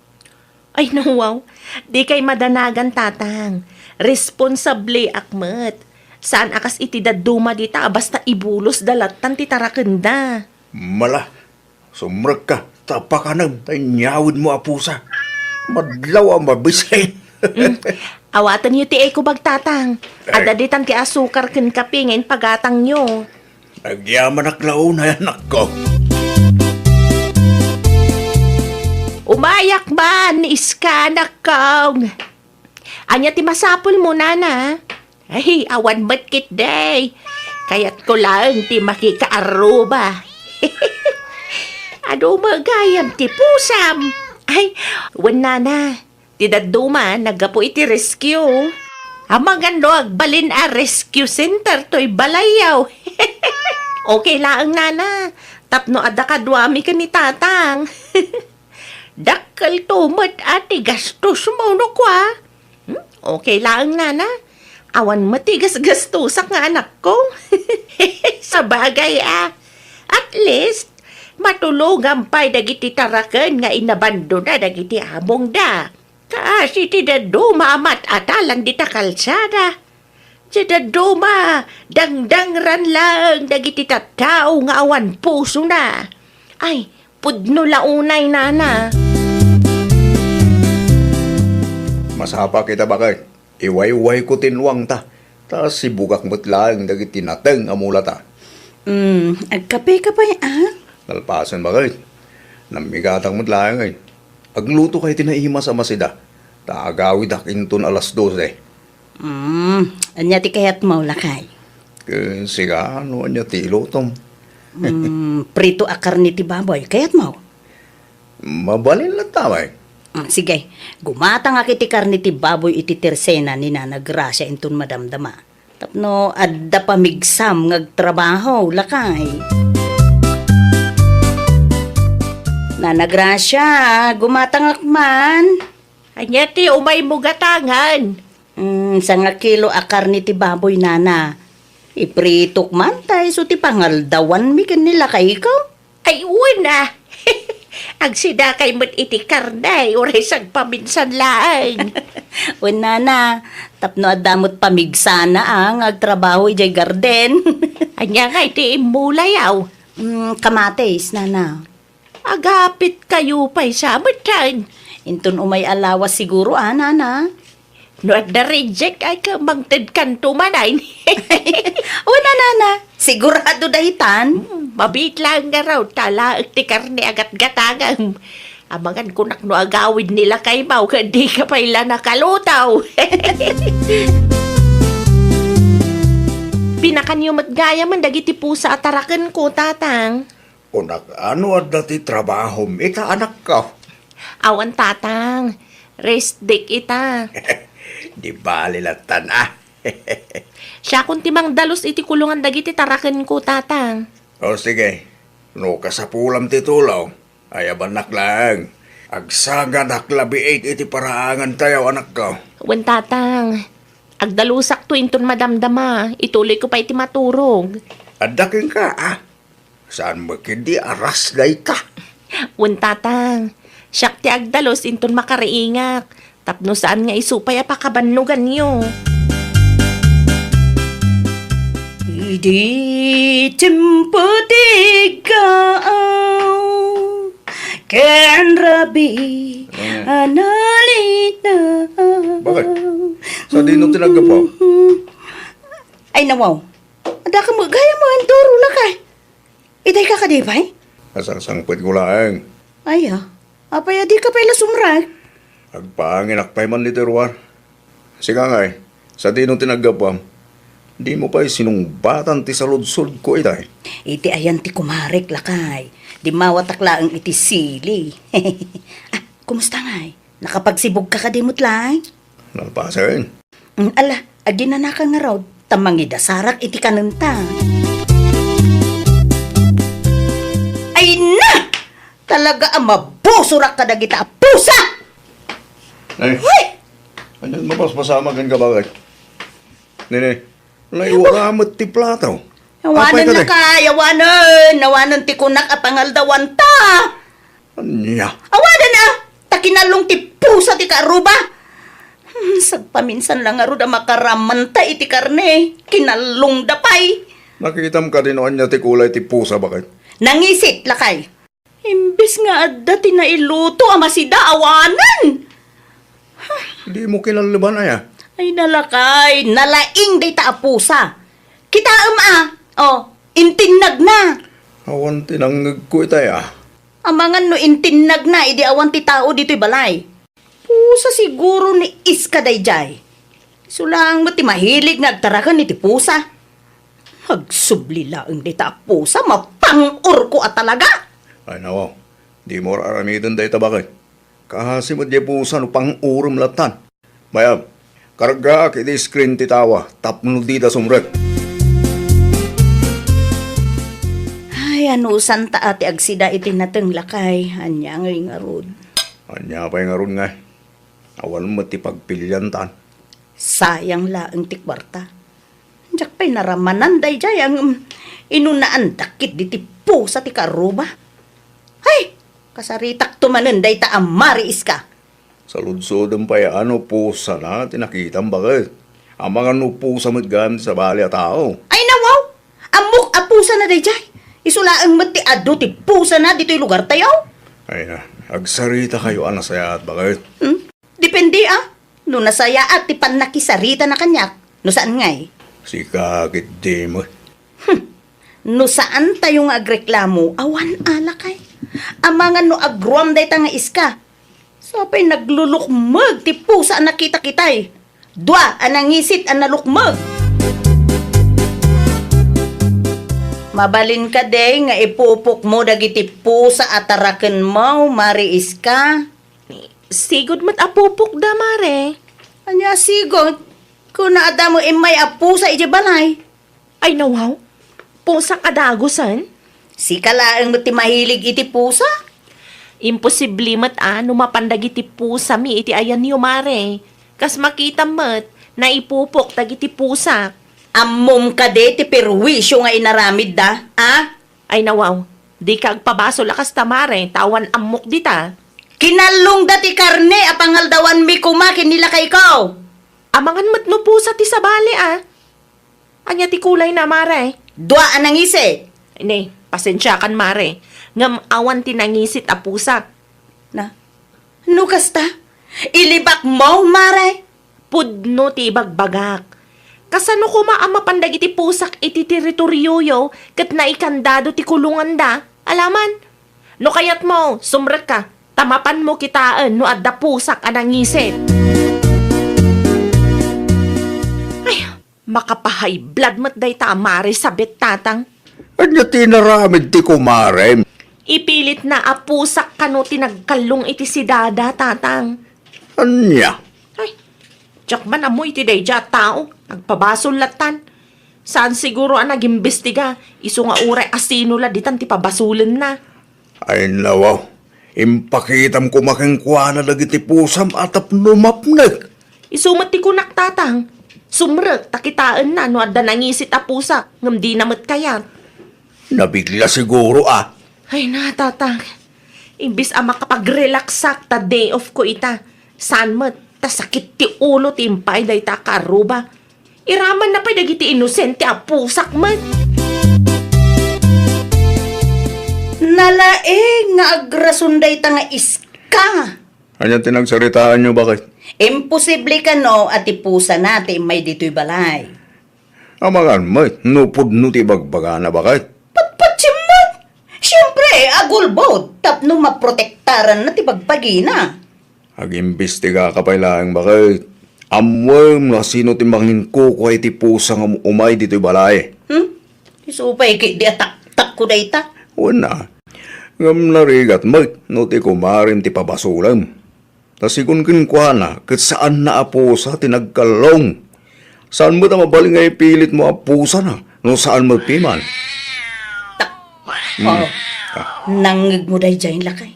Ay nawaw, di kay madanagan tatang. Responsable akmet. Saan akas iti daduma dita basta ibulos dalatan ti tarakenda. Mala. Sumrag ka. Tapakanam. Tanyawid mo apusa. Madlaw ang mabisay. Awatan niyo ti eko bagtatang. Adaditan ti asukar ken kape ngayon pagatang nyo. Nagyaman aklaw na anak ko. Umayak man, iskanak kong. Anya ti masapul mo, nana. Ay, awan ba't day. Kaya't ko lang ti makikaaruba. Ano magayam ti pusam. Ay, wan nana. Ti daduma, nagapo iti rescue. Amang ano, agbalin a rescue center to'y balayaw. Okay lang, nana. Tapno ada kadwami ka ni tatang. Dakal tumat ati gastos mo no kwa. Okay lang, nana. Awan matigas gastusak nga anak ko. Sa bagay At least, matulugan pa'y dagiti taraken nga inabando na dagiti among da. Kasi ti daduma amat atalan di ta kalsada. Ti daduma, dangdangran lang dagiti tattao nga awan puso na. Ay, pudno launay, nana. Masapa kita bakit? Iway-way ko tinwang ta. Ta si bugak mo't lang dagiti nateng amula ta. Agkape-kapay Nalpasan bakit? Namigatang mo't lang ay. Agluto kay tinaima sa masida. Ta agawid akinton alas 12. Anya ti kayat mo lakay. Siga ano anya ti ilutom. Prito akar ni ti baboy, kayat mo. Mabalin lang tamay. Sige, gumata nga kiti karni ti baboy iti tersena ni Nana Gracia inton madamdama. Tapno, adda pamigsam ngagtrabaho, lakay. Nana Gracia, gumatang akman. Anya ti umay mo gatangan. Sa nga kilo akar ni ti baboy, Nana. Ipritok man tayo, so ti pangaldawan mi kanila kay ikaw. Ay, una. Agsida kay mo't iti karday, oray sang paminsan laang. O Nana, tapno adamot pamigsana ang agtrabaho ijay garden. Anya nga iti imulayaw. Kamates, Nana. Agapit kayo pa'y samatan. Inton umay alawas siguro, Nana. No at the reject ay kamangtid kanto manay. O Nana, sigurado dahitan. Mabit lang nga raw, tala ti karne agat-gatangang. Amangan kunak no agawid nila kay Mau, hindi ka pa ila nakalutaw. Pinakanyo matgaya man dagiti pusa atarakan ko, tatang. Unak ano at dati trabaho ita anak ka. Awan, tatang. Rest day ita. Di bali latan Siya kung timang dalos iti kulungan dagiti tarakan ko, tatang. O sige, no kasapulam ti tulaw, ayaban naklang. Agsaga naklabiit iti paraangan tayo anak ko. Wan, tatang. Agdalusak to inton madamdama. Ituloy ko pa iti maturog. Adaking ka Saan mo kindi aras day ka? Wan, tatang. Siyak ti agdalos inton makariingak. Tapno saan nga isupay apakabannugan niyo. Di timputigaw ken rabi analita. Bakit? Sa di nung tinaga po? Ay nawaw, ada ka mo, gaya mo ang turo na kay. Iday ka kadipay? Asang-sangpit ko lang. Ay apay adi ka pala sumrag. Agpangin akpay man literuar. Siga nga sa di nung tinaga po, di mo pa'y sinungbatan ti saludsod ko itay. Iti ayan ti kumarek lakay. Di mawatakla ang iti sili. Kumusta nga nakapagsibog ka kadimot lang? Nalpasan. Ala, adi na naka nga raw. Tamang idasarak iti kananta. talaga ang mabusurak ka na kita, pusa! Ay, Hoy! anyan mapasmasama kan ka bakit? Nene, naiwaramat ti plataw. Yawanan na ka, yawanan ti kunak a pangaldawan ta. Anya, Awanan na, takinalong ti pusa ti karuba. Sagpaminsan lang nga ro da makaramanta iti karne, kinalong dapay. nakitam ka din anya ti kulay ti pusa bakit? Nangisit lakay. Imbis nga adda tinailuto ama sida awanan. Di mo kinaliban aya. Ay nalakay, nalaing day ta a pusa. Kita intinnag na. Awan tinanggag ko itay Amangan no intinnag na, idi awan ti tao dito'y balay. Pusa siguro ni iska dayjay. Sulang mo ti mahilig nagtarakan ni ti pusa. Hagsubli laang di ta pusa, mapangur ko at talaga. Ay nawaw, di mo aramidan day tabakay. Kahasi mo di pusa no pang urum latan. Mayab, karga kiti screen ti tawa, tapno di da sumrek. Ay, ano santa ati agsida iti nateng lakay. Anya nga rod. Anya pa yung aron nga. Awan mo ti pagpilyan tan. Sayang laang ti kwarta. Diyak pa'y naramanan dayjay ang inunaan dakit di ti pusa ti karuba. Ay, kasaritak tumanan day ta amariis ka. Sa ludsodan pa ano pusa na tinakitang bakit. Ang mga no pusa maggamit sa bali at tao. Ay nawaw! Amok a pusa na dayjay. Isulaang mati ado ti pusa na dito'y lugar tayo. Ay na, agsarita kayo anasaya at bakit. Depende No nasaya at ti panakisarita na kanyak. No saan ngay? Si kakit di mo. No saan tayo nga agreklamo? Awan alakay. Amangan no agruam day ta nga iska. Sapay naglulukmag ti pusa na kita-kitay. Dua anangisit ang nalukmag. Mabalin ka day nga ipupok mo dagiti pusa at taraken mo, mariis ka. Sigod mat apupok da, mare. Anya sigod, kung naada mo imay apusa iti balay. Ay nawaw, pusa kadagosan? Si kalaang mo ti mahilig iti pusa? Imposible mat mapandag iti pusa mi iti ayan niyo, mare. Kas makita mat, na ipupok tag iti pusa. Ammom ka de ti perwisyo nga inaramid da, Ay nawaw, di ka agpabaso lakas ta, mare. Tawan amok dita. Kinalong dati karne apangaldawan mi kumakin nila kay ikaw. Amangan mat no pusa ti sabali, Anya ti kulay na, mare. Dua anang isi. Ne, pasensya kan, mare. Ngam awan tinangisit a pusa. Na, nukas ta? Ilibak mo, mare? Pudno ti bagbagak. Kasano ko maamapandag iti pusak iti teritoryo yo, kat naikandado ti kulungan da, alaman. No kayat mo, sumrek ka, tamapan mo kitaan no adda pusak anangisit. Ay, makapahay blood mat day ta amare sabit tatang. Anya tinaramid ti kumarem. Ipilit na apusak kano tinagkalong iti si dada tatang. Anya, Ay, tsak man amoy iti dayja tao, nagpabasol latan. Saan siguro ang nag-imbestiga, iso nga uray asino la ditan ti pabasulan na. ay nawaw. Impakitam ko makingkwana dagiti pusam atap numapnag. Isumat ti kunak tatang. Sumrek, takitaan na no adda nangisit a pusa, ngam di namat kayat. Nabigla siguro Ay na tatang, imbis ang makapag-relaxak ta day off ko ita. Saan mat, ta sakit ti ulo timpay day ta karuba. Iraman na pa dagiti inosente a pusak mat. Nalaeng nga agrasunday ta nga iska. Anya tinagsaritaan nyo bakit? Imposible ka no at ipusa natin may dito'y balay. Amangan mo, nupod no ti bagbaga na bakit? Patpatsimot! Siyempre, agulbod. Tapno maprotektaran na ti bagpagina. Agimbestiga ka pa lang bakit? Amwem na sino ti mangin ko ko ti pusa nga umay dito'y balay. Isupay kay di atak-tak ko dayta. Wala. Ngam narigat mag, no ti kumarim ti pabasulam. Tasigun kinkwa na, kat saan na apusa tinagkalong. Saan mo ta mabaling nga ipilit mo apusa na, no saan mo piman? Oh, Nangig mo day dyan lakay.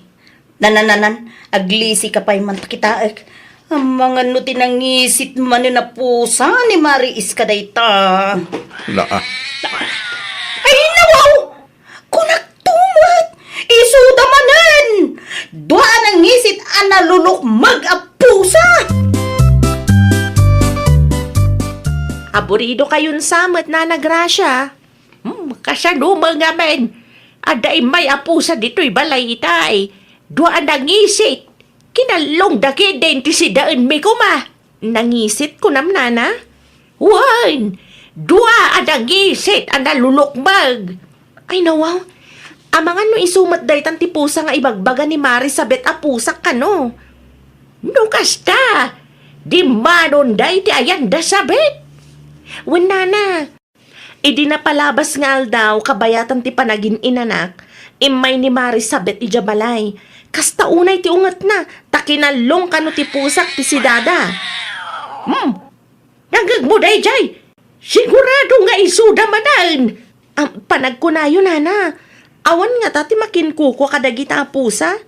Nanananan, aglisi ka pa'y mantakitaek. Ang mga no tinangisit man na pusa ni Mari Iska day ta. Ay nawaw! Kunagtumot! Isuda manan! Dua nang ngisit analulok mag-apusa! Aburido kayon samet na nagrasya. Kasano mga men. Aday may apusa dito'y balay itay. Dua nangisit. Kinalong daki din ti si daan mi kuma. Nangisit ko namnana? Wan! Dua nangisit ang nalulukmag. Ay nawaw. Amangan no isumat day tan ti pusa nga ibagbaga ni Mari sabet apusak ka no. No kasta. Di manon day ti ayan da sabet. Wenana. Idi na palabas nga aldaw kabayatan ti panagin inanak. Imay ni Mari sabet ija balay. Kasta unay ti ungat na. Takinalong kano ti pusak ti si dada. Nagagmuday jay. Sigurado nga isuda manan. Panagkunayo nana. Awan nga tati makinkuko kadagita a pusa.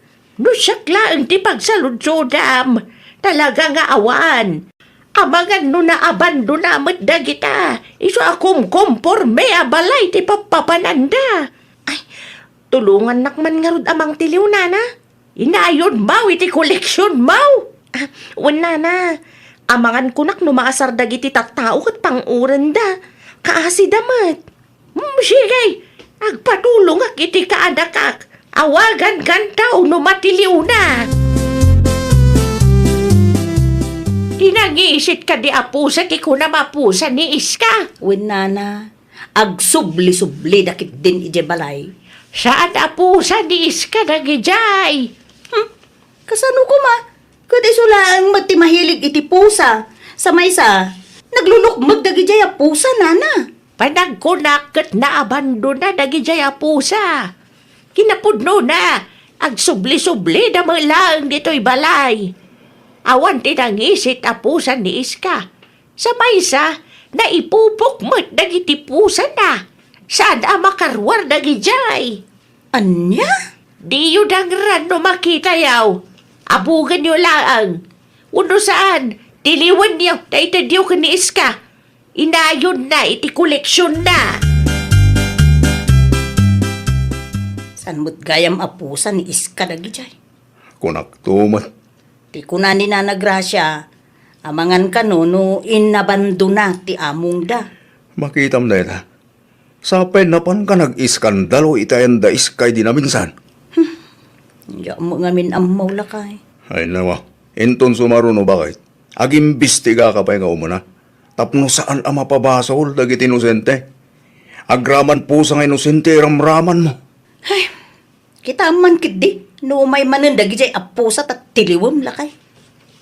No siyakla ang ti pagsaludsodam. Talaga nga awan. Amangan no na abandonamit dagita. Iso akum komporme abalay ti papapananda. Ay, tulungan nakman nga rod amang tiliw nana. Inayon mau iti koleksyon mau. Wan nana, amangan kunak no maasar dagiti tattao kat panguran da. Kaasi damat. Sige, agpatulong ak iti kaadakak. Awagan kan tao no matiliw na. Tinangisit ka di apusa ti kuna mapusa ni Iska. Wenana, agsubli-subli dakit din ije balay. Saan apusa ni Iska nagijay? Kasano ko ma? Kada isulaang magtimahilig iti pusa. Sa maysa, naglulukmag dagijay a pusa nana. Panagkunak na abandona nagijay apusa. Kinapudno na, agsubli-subli na lang dito'y balay. Awan tinangisit apusan ni Iska. Sa maysa, naipupok mo't dagiti pusa na. Saan makarwar dagijay? Anya? Di yun ang rano makita yaw. Abugan nyo lang. Uno saan, tiliwan niyo na itadiyo ka ni Iska. Inayon na, iti koleksyon na. San mo't gayam apusa ni Iska dagijay? Kunaktumat. Ti kuna ni Nana Gracia, amangan ka no inabandona ti among da. Makitam na ita. Sa penapan ka nag-iskandalo itayan da iskay di naminsan. Ya mo ngamin amaw lakay. Ay nawa, inton sumaruno bakit? Agimbistiga ka pa nga umuna. Tapno saan ang mapabasol dagiti inosente? Agraman po sa nga inosente ramraman mo. Kita man kidi, no may manandag jay apusa at tiliwam lakay.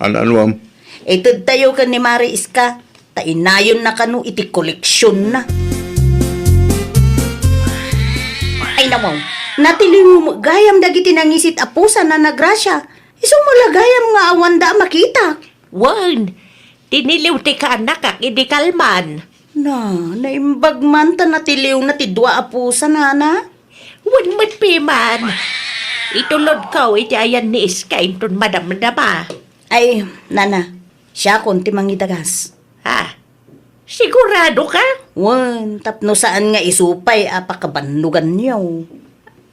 Anam? Itod tayo ka ni Mari Iska, tainayon na kanu iti koleksyon na. Ay nawaw, natiliw mo gayam dagiti nangisit apusa na nagrasya. Iso mo lagayam nga awanda makita. Wan, tiniliw ti ka anak ak idi kalman. Na, naimbag man ta natiliw na ti dua apusa nana. Wan matpiman. Itulod ka iti ayan ni Iska inton madam-dama. Ay, nana, siya konti mangidagas. Ha? Sigurado ka? Wan, tapno saan nga isupay apakabanlugan niyo.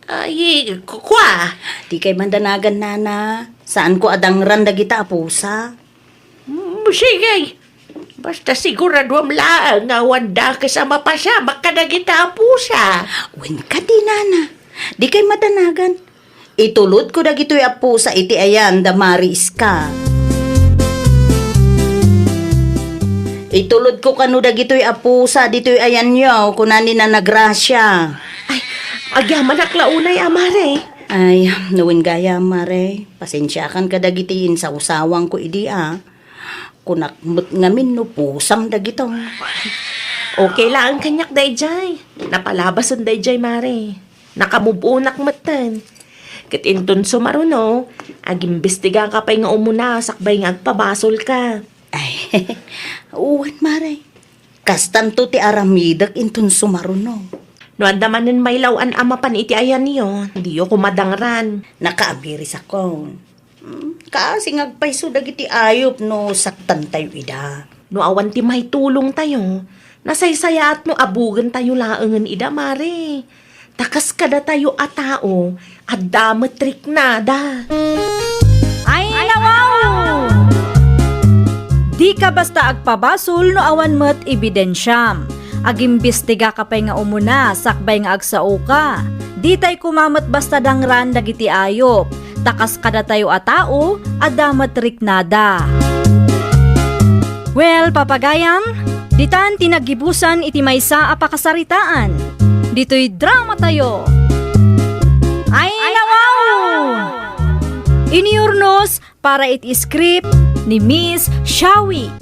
Ay, kwa. Di kay mandanagan nana, saan ko adangran dagita apusa? Sige. Basta sigurado am laang nga wanda kasama pa siya makadagita pusa. Wen ka di nana, di kay madanagan. Itulod ko dagito'y apusa iti ayan da Mari Iska. Itulod ko kanu dagito'y apusa dito'y ayan yaw kunani na nagrasya. Ay, agyaman aklaunay amare. Ay, nawin gaya mare, pasensyakan ka dagitiin sa usawang ko idi Kunakmut ngamin no pusam dagito. Okay lang ang kanyak dayjay. Napalabas ang dayjay mare. Nakamubunak matan. Kitinton sumaruno, agimbestiga ka pa'y nga umuna, sakbay nga agpabasol ka. Ay, uwan mare. Kastanto ti aramidak intun sumaruno. No andamanan may lawan ama pan iti ayan niyo, di ko madangran. Nakaabiris ako. Kasi ngagpaiso dagiti ayop no saktan tayo ida. No awan ti may tulong tayo, nasaysayat mo abugan tayo laangan ida, mare. Takas kada tayo a tao, at dametrik nada. Ay, nawaw! Di ka basta agpabasol no awan met ebidensyam. Agimbestiga ka pa'y nga umuna, sakbay nga agsao ka. Di tay kumamat basta dangran dagiti ayop. Takas kada tayo a tao, adamat riknada. Well, papagayam, ditan tinagibusan iti maysa a pakasaritaan. Dito'y drama tayo. Ay, nawaw! Iniurnos para iti script ni Miss Shawi.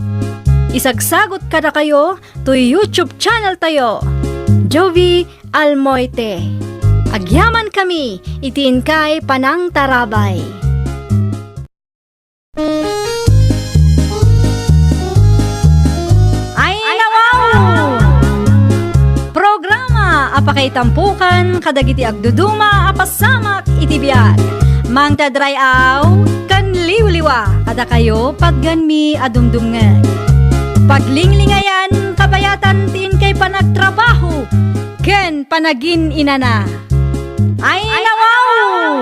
Isagsagot kada kayo to YouTube channel tayo, Jovi Almoite. Agyaman kami, itiin kay Panang Tarabay. Ay, nawaw! Programa apakay tampukan kadagiti agduduma apasamak iti biag. Mang tadray aw, kan liwliwa, kada kayo pagganmi adumdumngan. Paglinglingayan, kabayatan tin kay panagtrabaho, ken panagin inana. Ay, nawaw!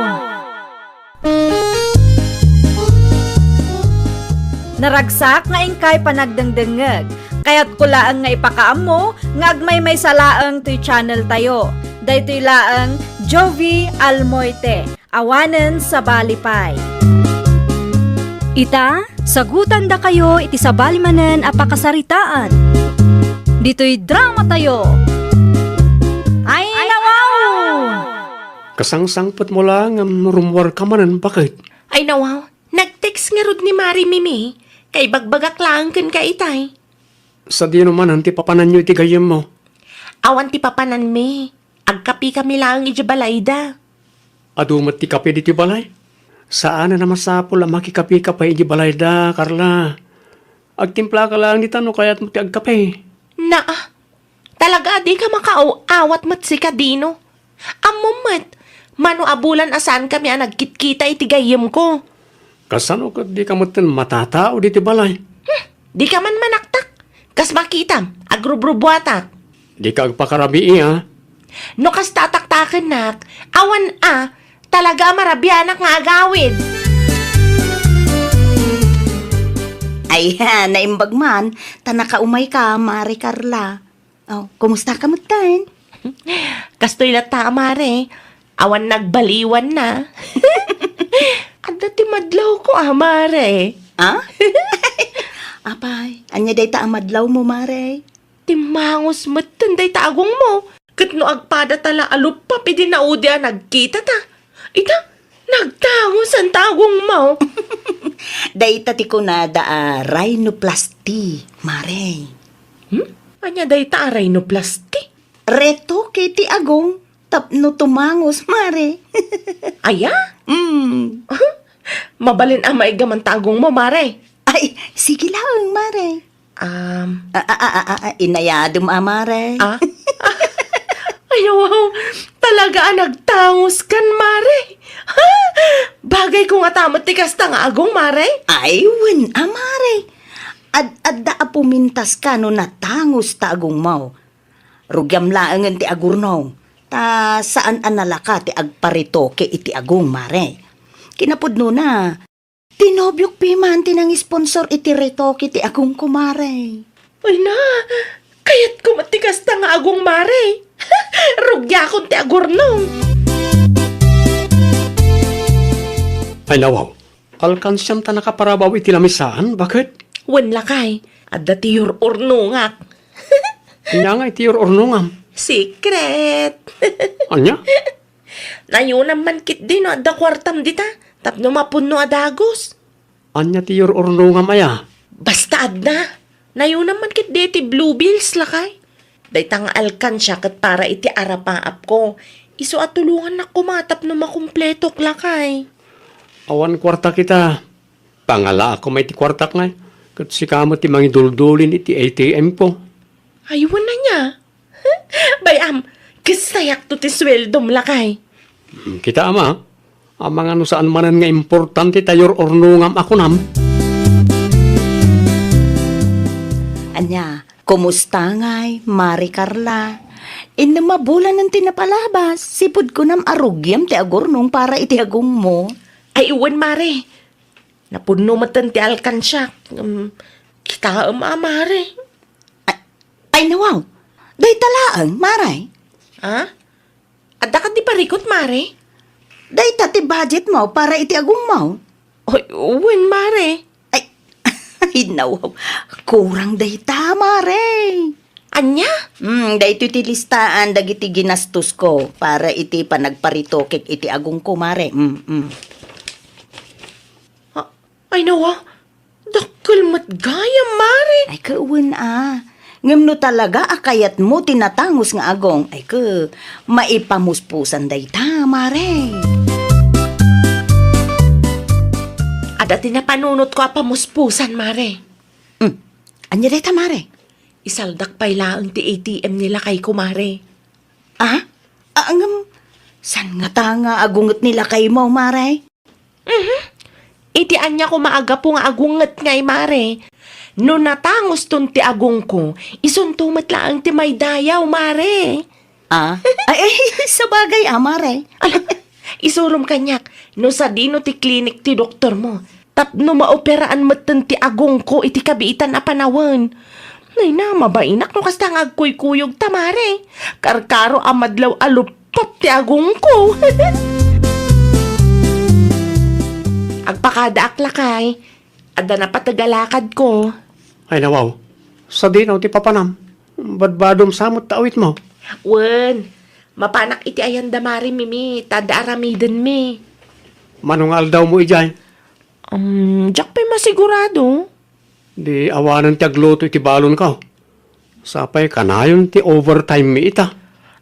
Naragsak nga ingkay panagdengdengeg, kaya't kulaang nga ipakaam mo, nga agmay may salaang to'y channel tayo. Daytoy laang Jovi Almoite, awanen sa balipay. Ita, sagutan da kayo iti sabalimanen a pakasaritaan. Dito'y drama tayo. Ay, nawaw! Kasangsangpot mo lang ang rumwar ka manan, bakit? Ay nawaw, nag-text nga rod ni Mari Mimi, kay bagbagak lang kan ka itay. Sa di naman, anti papanan nyo iti gayam mo. Awan ti papanan mi, agkapi kami lang iti balayda. Adumat ti kape diti balay. Saan na namasapol ang makikapi ka pa iti balay da, Carla? Agtimpla ka lang dita no kaya't mo ti agkape. Talaga di ka makauawat mat si Kadino. Amumat, mano abulan asan kami ang nagkitkita iti gayam ko. Kasano ka di ka matin matatao diti balay? Di ka man manaktak, kas makitam, agrubrubuatak. Di ka agpakarabii ha? No kas tataktakan nak, awan talaga marabyanak nga agawid. Ay, naimbag man, tanakaumay ka, Mari Carla. Oh, kumusta ka mutan? Kastoy na tamare, awan nagbaliwan na. Ada ti madlaw ko, mare. Ah? Apay, anya day ta amadlaw mo, Mare? Timangos matanday taagong mo. Kat no agpada tala alupap, idi naudi nagkita ta. Ita, nagtangos ang tagong mo. Day ta ti kunada rhinoplasty, Mare. Anya day ta rhinoplasty. Reto kay ti agong, tapno tumangos, Mare. Aya? Mm. Mabalin ang maigaman tagong mo, mare. Ay, sige lang, Mare. Inayadom, Mare. Ay, wow. Talaga nagtangos kan, mare. Ha? Bagay kong atamot ti kasta nga agong, mare. Ay, wen, Mare. Adda pumintas ka no natangos ta agong mau. Rugyam laangan ti agurnaw. Ta saan analaka ti agparitoke iti agong, Mare. Kinapudno na. Tinobyok piman tinang sponsor iti retoke ti agong kumare. Ay na, kayat ko matikas ta nga agong, mare. Rugya akong ti agurnong. Ay nawaw, alkansyam ta nakaparabaw iti lamisaan, bakit? Wen lakay, adda ti ururnungak. Kanya nga iti ornungam. Secret. Anya? Nayunan man kit din no, adda kwartam dita. Tapno mapuno adagos. Anya ti ornungam aya? Basta adna. Nayunan man kit di ti blue bills lakay. Dayta nga alkansya kat para iti arapaap ko. Iso at tulungan na kumatap no makumpletok lakay. Awan kwarta kita. Pangala ako may ti kwartak nga. Kat si kamo ti mangiduldulin iti ATM ko. Aywan na niya. Bayam, Kasayak to ti sweldo lakay. Kita ama, ang mga no saan manan nga importante tayor ornungam ako nam. Anya, kumusta ngay, Mari Carla? Mabulan ng tinapalabas, sipod ko nam arugyam ti agurnong para iti agong mo. Ay, uwan, Mare. Napuno matan ti alkansyak. Kita Mare. Ay nawaw, day talaang, Maray. Ha? Adda ka di parikot, Mare? Day ti budget mo para iti agong mo. Ay, uwan, Mare. Ay, ay nawaw, kurang day ta, Maray. Anya? Day ti listaan dagiti ginastos ko para iti panagparitokik iti agong ko, Mare. Ay, nawa. Dakal matgaya, Mare. Ay, kauwan Ngem no talaga akayat mo tinatangos nga agong. Ay, maipamuspusan day ta, Mare. Ada tinapanunot ko apamuspusan, Mare. Anya day ta, Mare? Isaldak pa'y laang ti ATM nila kay kumare. San nga ta nga agunget nila kay mo, Mare? Itian niya ko maaga po nga agunget ngay, Mare. No natangos ton ti agong ko, isuntumat laang ti may dayaw, Mare. Ay, sa bagay, Mare. Isurum kanyak, no sa dino ti klinik ti doktor mo. Tapno maoperaan matan ti agong ko iti kabiitan a panawan. Nay na, mabainak no kasta nga agkuy-kuyog ta, Mare. Karkaro amadlaw alupap ti agong ko. Agpakada aklakay, ada na patagalakad ko. Ay nawaw, sa dinaw ti papanam. Badbadom samot taawit mo. Wen, mapanak iti ayan damari mimi, tada aramiden mi. Manungal daw mo ijay. Diyak pa'y masigurado. Di awanan ti agluto iti balon ka. Sapay kanayon ti overtime mi ita.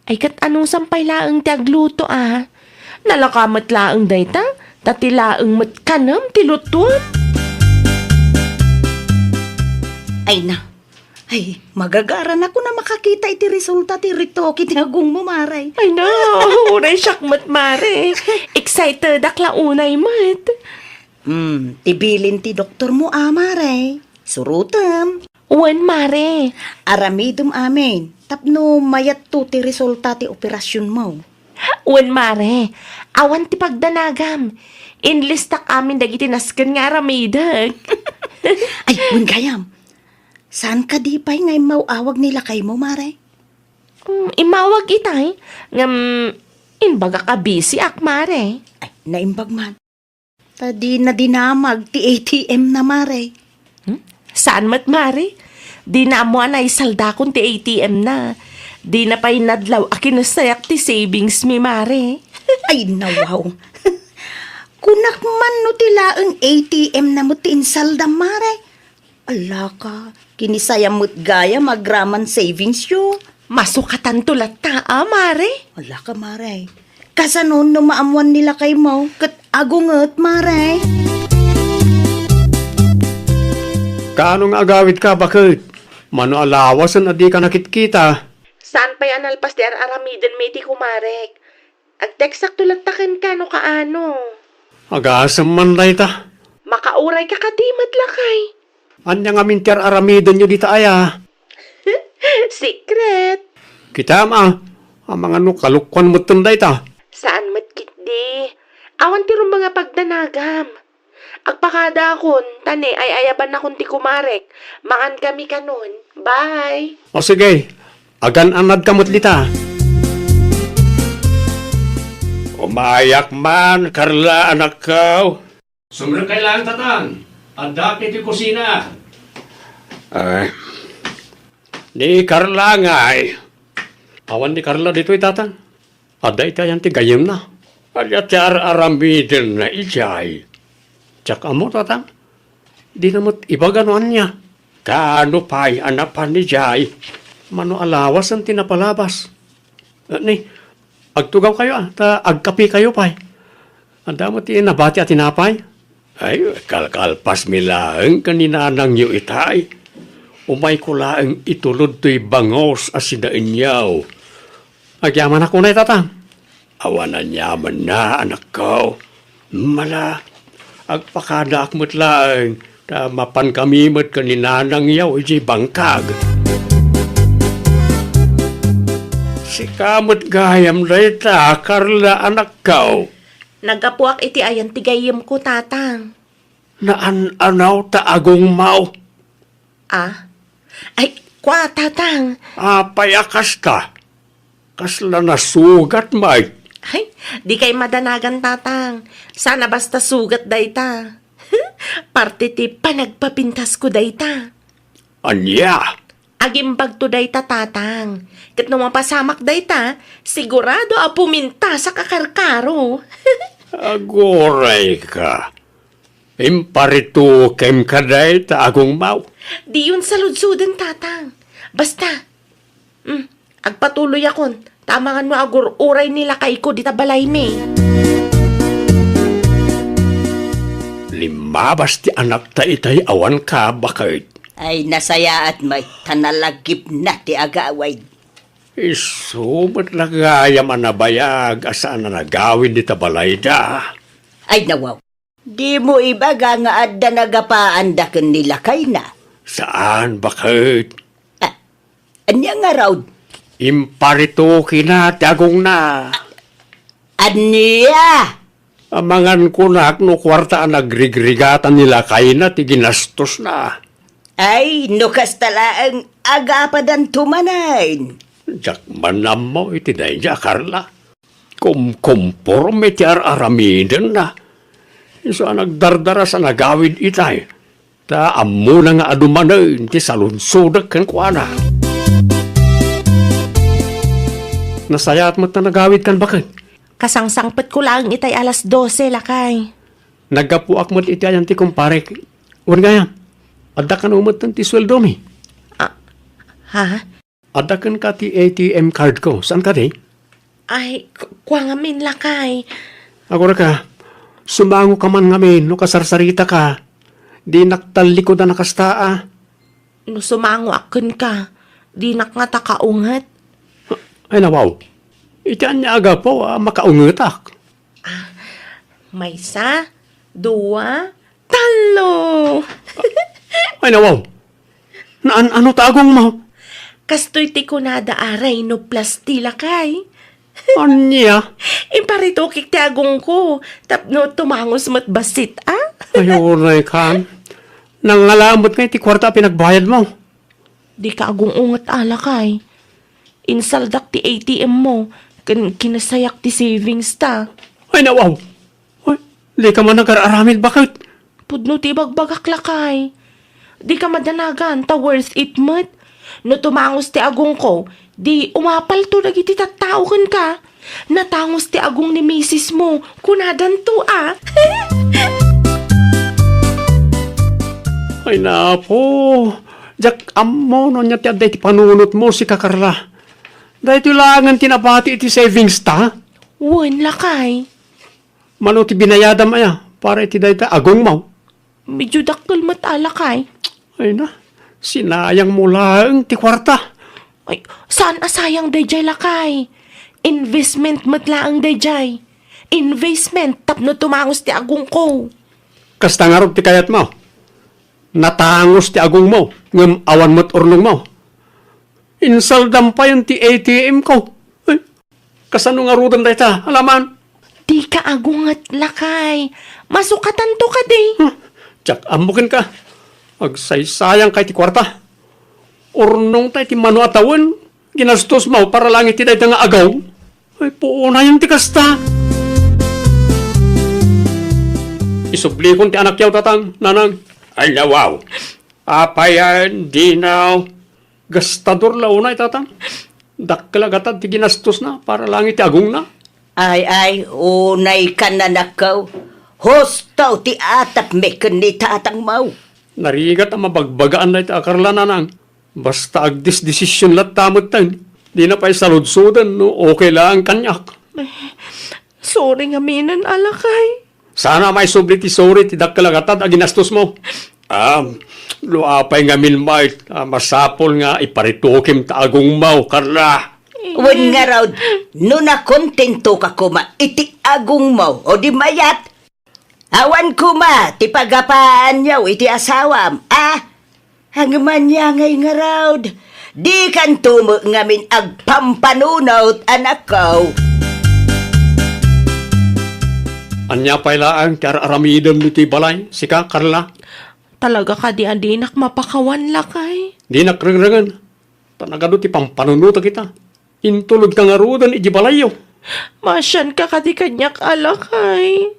Ay kat anong sampay laang ti agluto Nalakamat laang dayta, tati laang matkanam ti lutut. Ay na. Ay, magagaran ako na makakita iti resulta ti ritoki ti agong mo, Maray. Ay no, unay syakmat, Mare. Excited akla unay mat. Tibilin ti doktor mo, Maray. Surutam. Wen, Mare. Aramidum amin. Tapno mayat to ti resulta ti operasyon mo. Wen, Mare. Awan ti pagdanagam. Inlistak amin dagiti nasken nga aramidag. Ay, wen gayam. Saan ka di pa'y ngay mauawag nila kay mo, Maray? Imawag itay. Inbaga ka busy ak, Mare. Ay, naimbag man. Tadi na dinamag ti ATM na, Maray. Saan mat, Mare? Di na mo na isaldakon ti ATM na. Di na pa'y nadlaw akinasayak ti savings mi, Mare. Ay, nawaw. Kunak man no tilaang ATM na mo ti insalda, Maray. Ala ka, kinisaya mo't gaya magraman savings yo. Masukatan tulat ta, Mare. Ala ka, Maray. Kasanon no maamuan nila kay mo, kat agungot, Maray. Kaanong agawit ka, bakit? Mano alawasan na di ka nakitkita. Saan pa'y analpas di aramiden may ti kumarek? Agteksak tulat taken ka no kaano. Agasam man day ta. Makauray ka kadimat lakay. Anya nga mintiar aramidan nyo dita aya. Secret. Kita ang mga kalukwan mo tunday ta. Saan matkit di? Awan ti rum mga pagdanagam. Agpakada akon, tani ay ayaban akon ti kumarek. Mangan kami kanon. Bye. O sige, agan anad kamot lita. Umayak man, Carla, anak ko. Sumra kailangan tatang. Adak iti kusina. Ay, ni Carla nga ay. Awan ni Carla dito tatang. Ada iti ayan ti gayem na. Alyat aramidin na ijay. Tsak amo tatang. Di namot iba ganoan niya. Kaano pa'y anapan ni Jay? Mano alawas ang tinapalabas. Ni, agtugaw kayo ta agkapi kayo pa'y. Anda mo ti nabati at tinapay. Ay, kalkalpas mi laeng kaninanang yu itay. Umay ko laeng itulod to'y bangos as sinainyaw. Agyaman ako na tatang. Awanan yaman na, anak ko. Mala, agpakadak mo't lang. Mapan kami mo't kaninanang yaw, iji bangkag. Si kamot gayam dayta, Carla, anak ko. Nagapuak iti ayan tigayim ko, tatang. Naan-anaw ta agong mau. Ah? Ay, kwa, tatang. Payakas ka. Kasla nasugat, Mike. Ay, di kay madanagan, tatang. Sana basta sugat dayta. Parte ti panagpapintas ko dayta. Anya? Agimbag to dayta, tatang. Kat nung mapasamak dayta, sigurado a puminta sa kakarkaro. Agoray ka. Imparito kem kaday ta agong mau. Di yun sa ludsuden, tatang. Basta, agpatuloy akon. Tamangan mo agur uray nila kay ko dita balay me. Limabas ti anak ta itay awan ka bakit. Ay nasaya at may tanalagip na ti agaway. Isumat lagayam anabayag asaan na nagawin di tabalay da. Ay nawaw. Di mo ibaga nga adda nagapaan da ken nila kay na. Saan bakit? Anya nga raw. Imparito kina tagong na. Anya? Amangan ko na no kwarta ang nagrigrigatan nila kay na ti ginastos na. Ay, nukas tala ang agapadan tumanain. Jak manam mo iti dayja, Carla. Kumporme ti aramiden na. Iso ang nagdardara sa nagawid itay. Ta ammo na nga adumanain ti salunsudag kan kuana. Nasayat mo't na nagawid kan bakit? Kasangsangpet ko lang itay alas 12 lakay. Nagapuak mo't iti ayan ti kumpare. Uwan gaya, adda kan umot ti sweldo mi. Ha? Adda kan ka ti ATM card ko. Saan ka di? Ay, kwa ngamin lakay. Agora ka, sumango ka man ngamin, no kasarsarita ka. Di naktali ko na nakastaa. No sumango akon ka, di nak nga takaungat. Ay nawaw, itian niya aga po, makaungutak. Maysa, dua, talo. Ay nawaw, ano tagong mo? Kastoy ti kunada aray no plasti lakay. Anya? Imparitukik ti agong ko, tapno tumangos mat basit, ah? Ayunay kan. Nangalamot kayo ti kwarta pinagbayad mo. Di ka agong ungat alakay. Insaldak ti ATM mo, kinasayak ti savings ta. Ay nawaw, ay, di ka man nagkararamid, bakit? Pudno ti bagbagak lakay. Di ka madanagan, ta worth it mat. No tumangos ti agong ko, di umapal to nagiti tattaukan ka. Natangos ti agong ni misis mo, kunadan to ah. Ay napo, jak ammo no niya ti aday ti panunot mo si Kakarla. Dahil tilangan tinapati iti savings ta. Wan lakay. Mano ti binayadam aya, para iti dahi ta agong mau. Medyo dakkel mat alakay. Ay na, sinayang mo lang ti kwarta. Ay, saan asayang dayjay lakay? Investment matlaang dayjay. Investment tapno tumangos ti agong ko. Kasta nga rin ti kayat mo. Natangos ti agong mo, ngam awan mo't urnong mo. Insaldam pa yung ti ATM ko. Ay, kasano nga rudan dahi ta, alaman. Di ka agungat lakay. Masukatan to ka di. Tsak amukin ka. Agsaysayang kay ti kwarta. Urnong tayo ti mano atawan. Ginastos mo para lang iti dahi nga agaw. Ay, puuna yung ti kasta. Isubli kong ti anak yaw tatang, nanang. Ay nawaw. Apayan, dinaw. Gastador launay tatang. Dakkalagatan ti ginastos na para lang iti agong na. Ay, unay ka na nakaw. Hostaw ti atap meken ni tatang mau. Narigat ang mabagbagaan na iti akarla nanang. Basta agdis-desisyon lat tamot tan. Di na pa'y saludsudan no okay lang kanyak. Sorry nga minan alakay. Sana may subli ti sorry ti dakkalagatan a ginastos mo. Luapay nga min mait, masapol nga iparitukim ta agong mau, Carla. Wan nga raw, no na kontento ka kuma, iti agong mo, o di mayat. Awan kuma, ti pagapaan yaw, iti asawam, hangman niya ngay nga raw, di kan tumo ngamin agpampanunaw anak ko. Anya pa'y laang kaya aramidam niti balay, sika Carla. Talaga ka di adinak mapakawan lakay. Di nakrangrangan. Tanagado ti pampanunuta kita. Intulod ka nga rudan iji balayo. Masyan ka di kanyak alakay.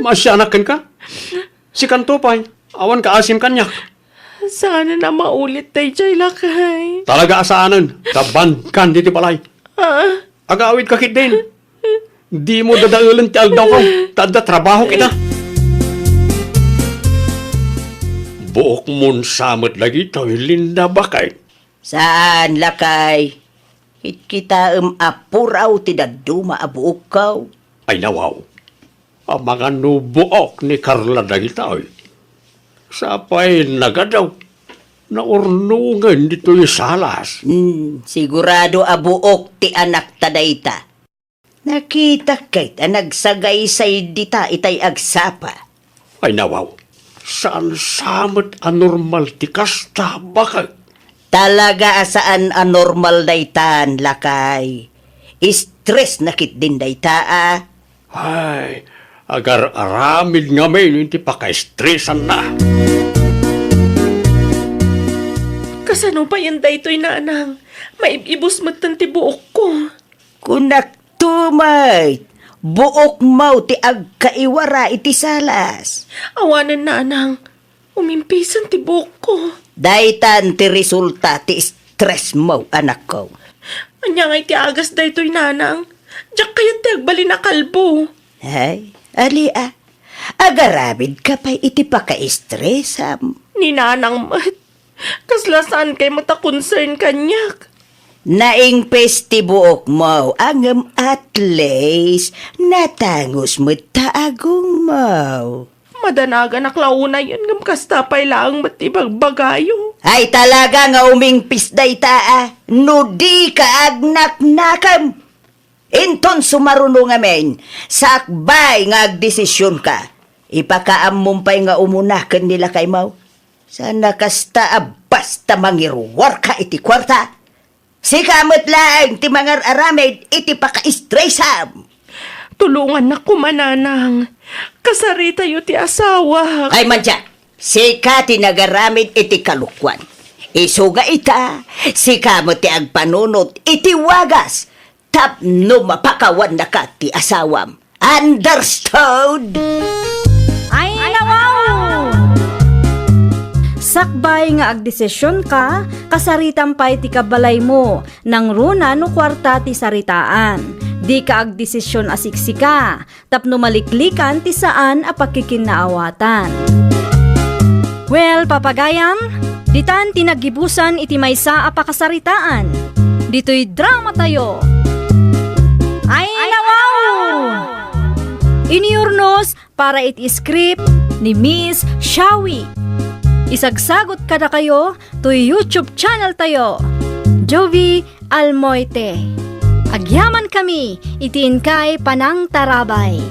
Masyanakan ka. Si Kantopay, awan ka asim kanyak. Sana na maulit tayo jay lakay. Talaga asaanan, kaban kan diti balay. Agawid ka kit din. Di mo dadaulan ti aldaw ko. Tada trabaho kita. Buok mon samot lagi tayo linda bakay. Saan lakay? Hit kita apuraw ti daduma abuok ko. Ay nawaw. Ang mga nubuok ni Carla lagi tayo. Sapay nagadaw. Naurnungan dito yung salas. Sigurado abuok ti anak tadayta. Nakita kay nagsagay say dita itay agsapa. Ay nawaw. Saan samot anormal ti kasta bakay. Talaga saan anormal daytan lakay. Stress nakit din dayta Ay, agar aramid nga may hindi pa ka-stressan na. Kasano pa yan daytoy na anang? Maibibos magtanti buok ko. Kunak tumay. Buok mau ti agkaiwara iti salas. Awanan na anang. Umimpisan ti buok ko. Daytan ti resulta ti stress mo anak ko. Anya nga iti agas daytoy nanang. Diyak kayat ti agbali na kalbo. Ay, ali agaramid ka pa iti paka-stressam. Ni nanang mat. Kaslasaan kay mata concern kanyak. Naing pestibuok mo, angem at least, natangos mo taagong mo. Madanaga naklauna yun ngam kastapay laang matibagbagayo. Ay talaga nga umingpis dayta no di ka agnak-nakam. Inton sumaruno nga men, sakbay nga agdesisyon ka. Ipakaamumpay nga umunakan nila kay mau. Sana kasta basta mangirwar ka iti kwarta. Si kamot lang, ti mga aramid, iti paka-stressam. Tulungan na kumananang. Kasari tayo ti asawa. Ay madya, si ka ti nagaramid iti kalukwan. Isuga ita, si kamot ti agpanunot, iti wagas. Tapno mapakawan na ka ti asawam. Understood? Ay, nawaw! Sakbay nga agdesisyon ka, kasaritan pa iti kabalay mo, nang runa no kwarta ti saritaan. Di ka agdesisyon asiksika, tapno maliklikan ti saan a pakikinaawatan. Well, papagayam, ditan tinagibusan iti maysa a pakasaritaan. Dito'y drama tayo. Ay, nawaw! Iniurnos para iti script ni Miss Shawi. Isagsagot kada kayo to YouTube channel tayo, Jovi Almoite. Agyaman kami, itiin kay Panang Tarabay.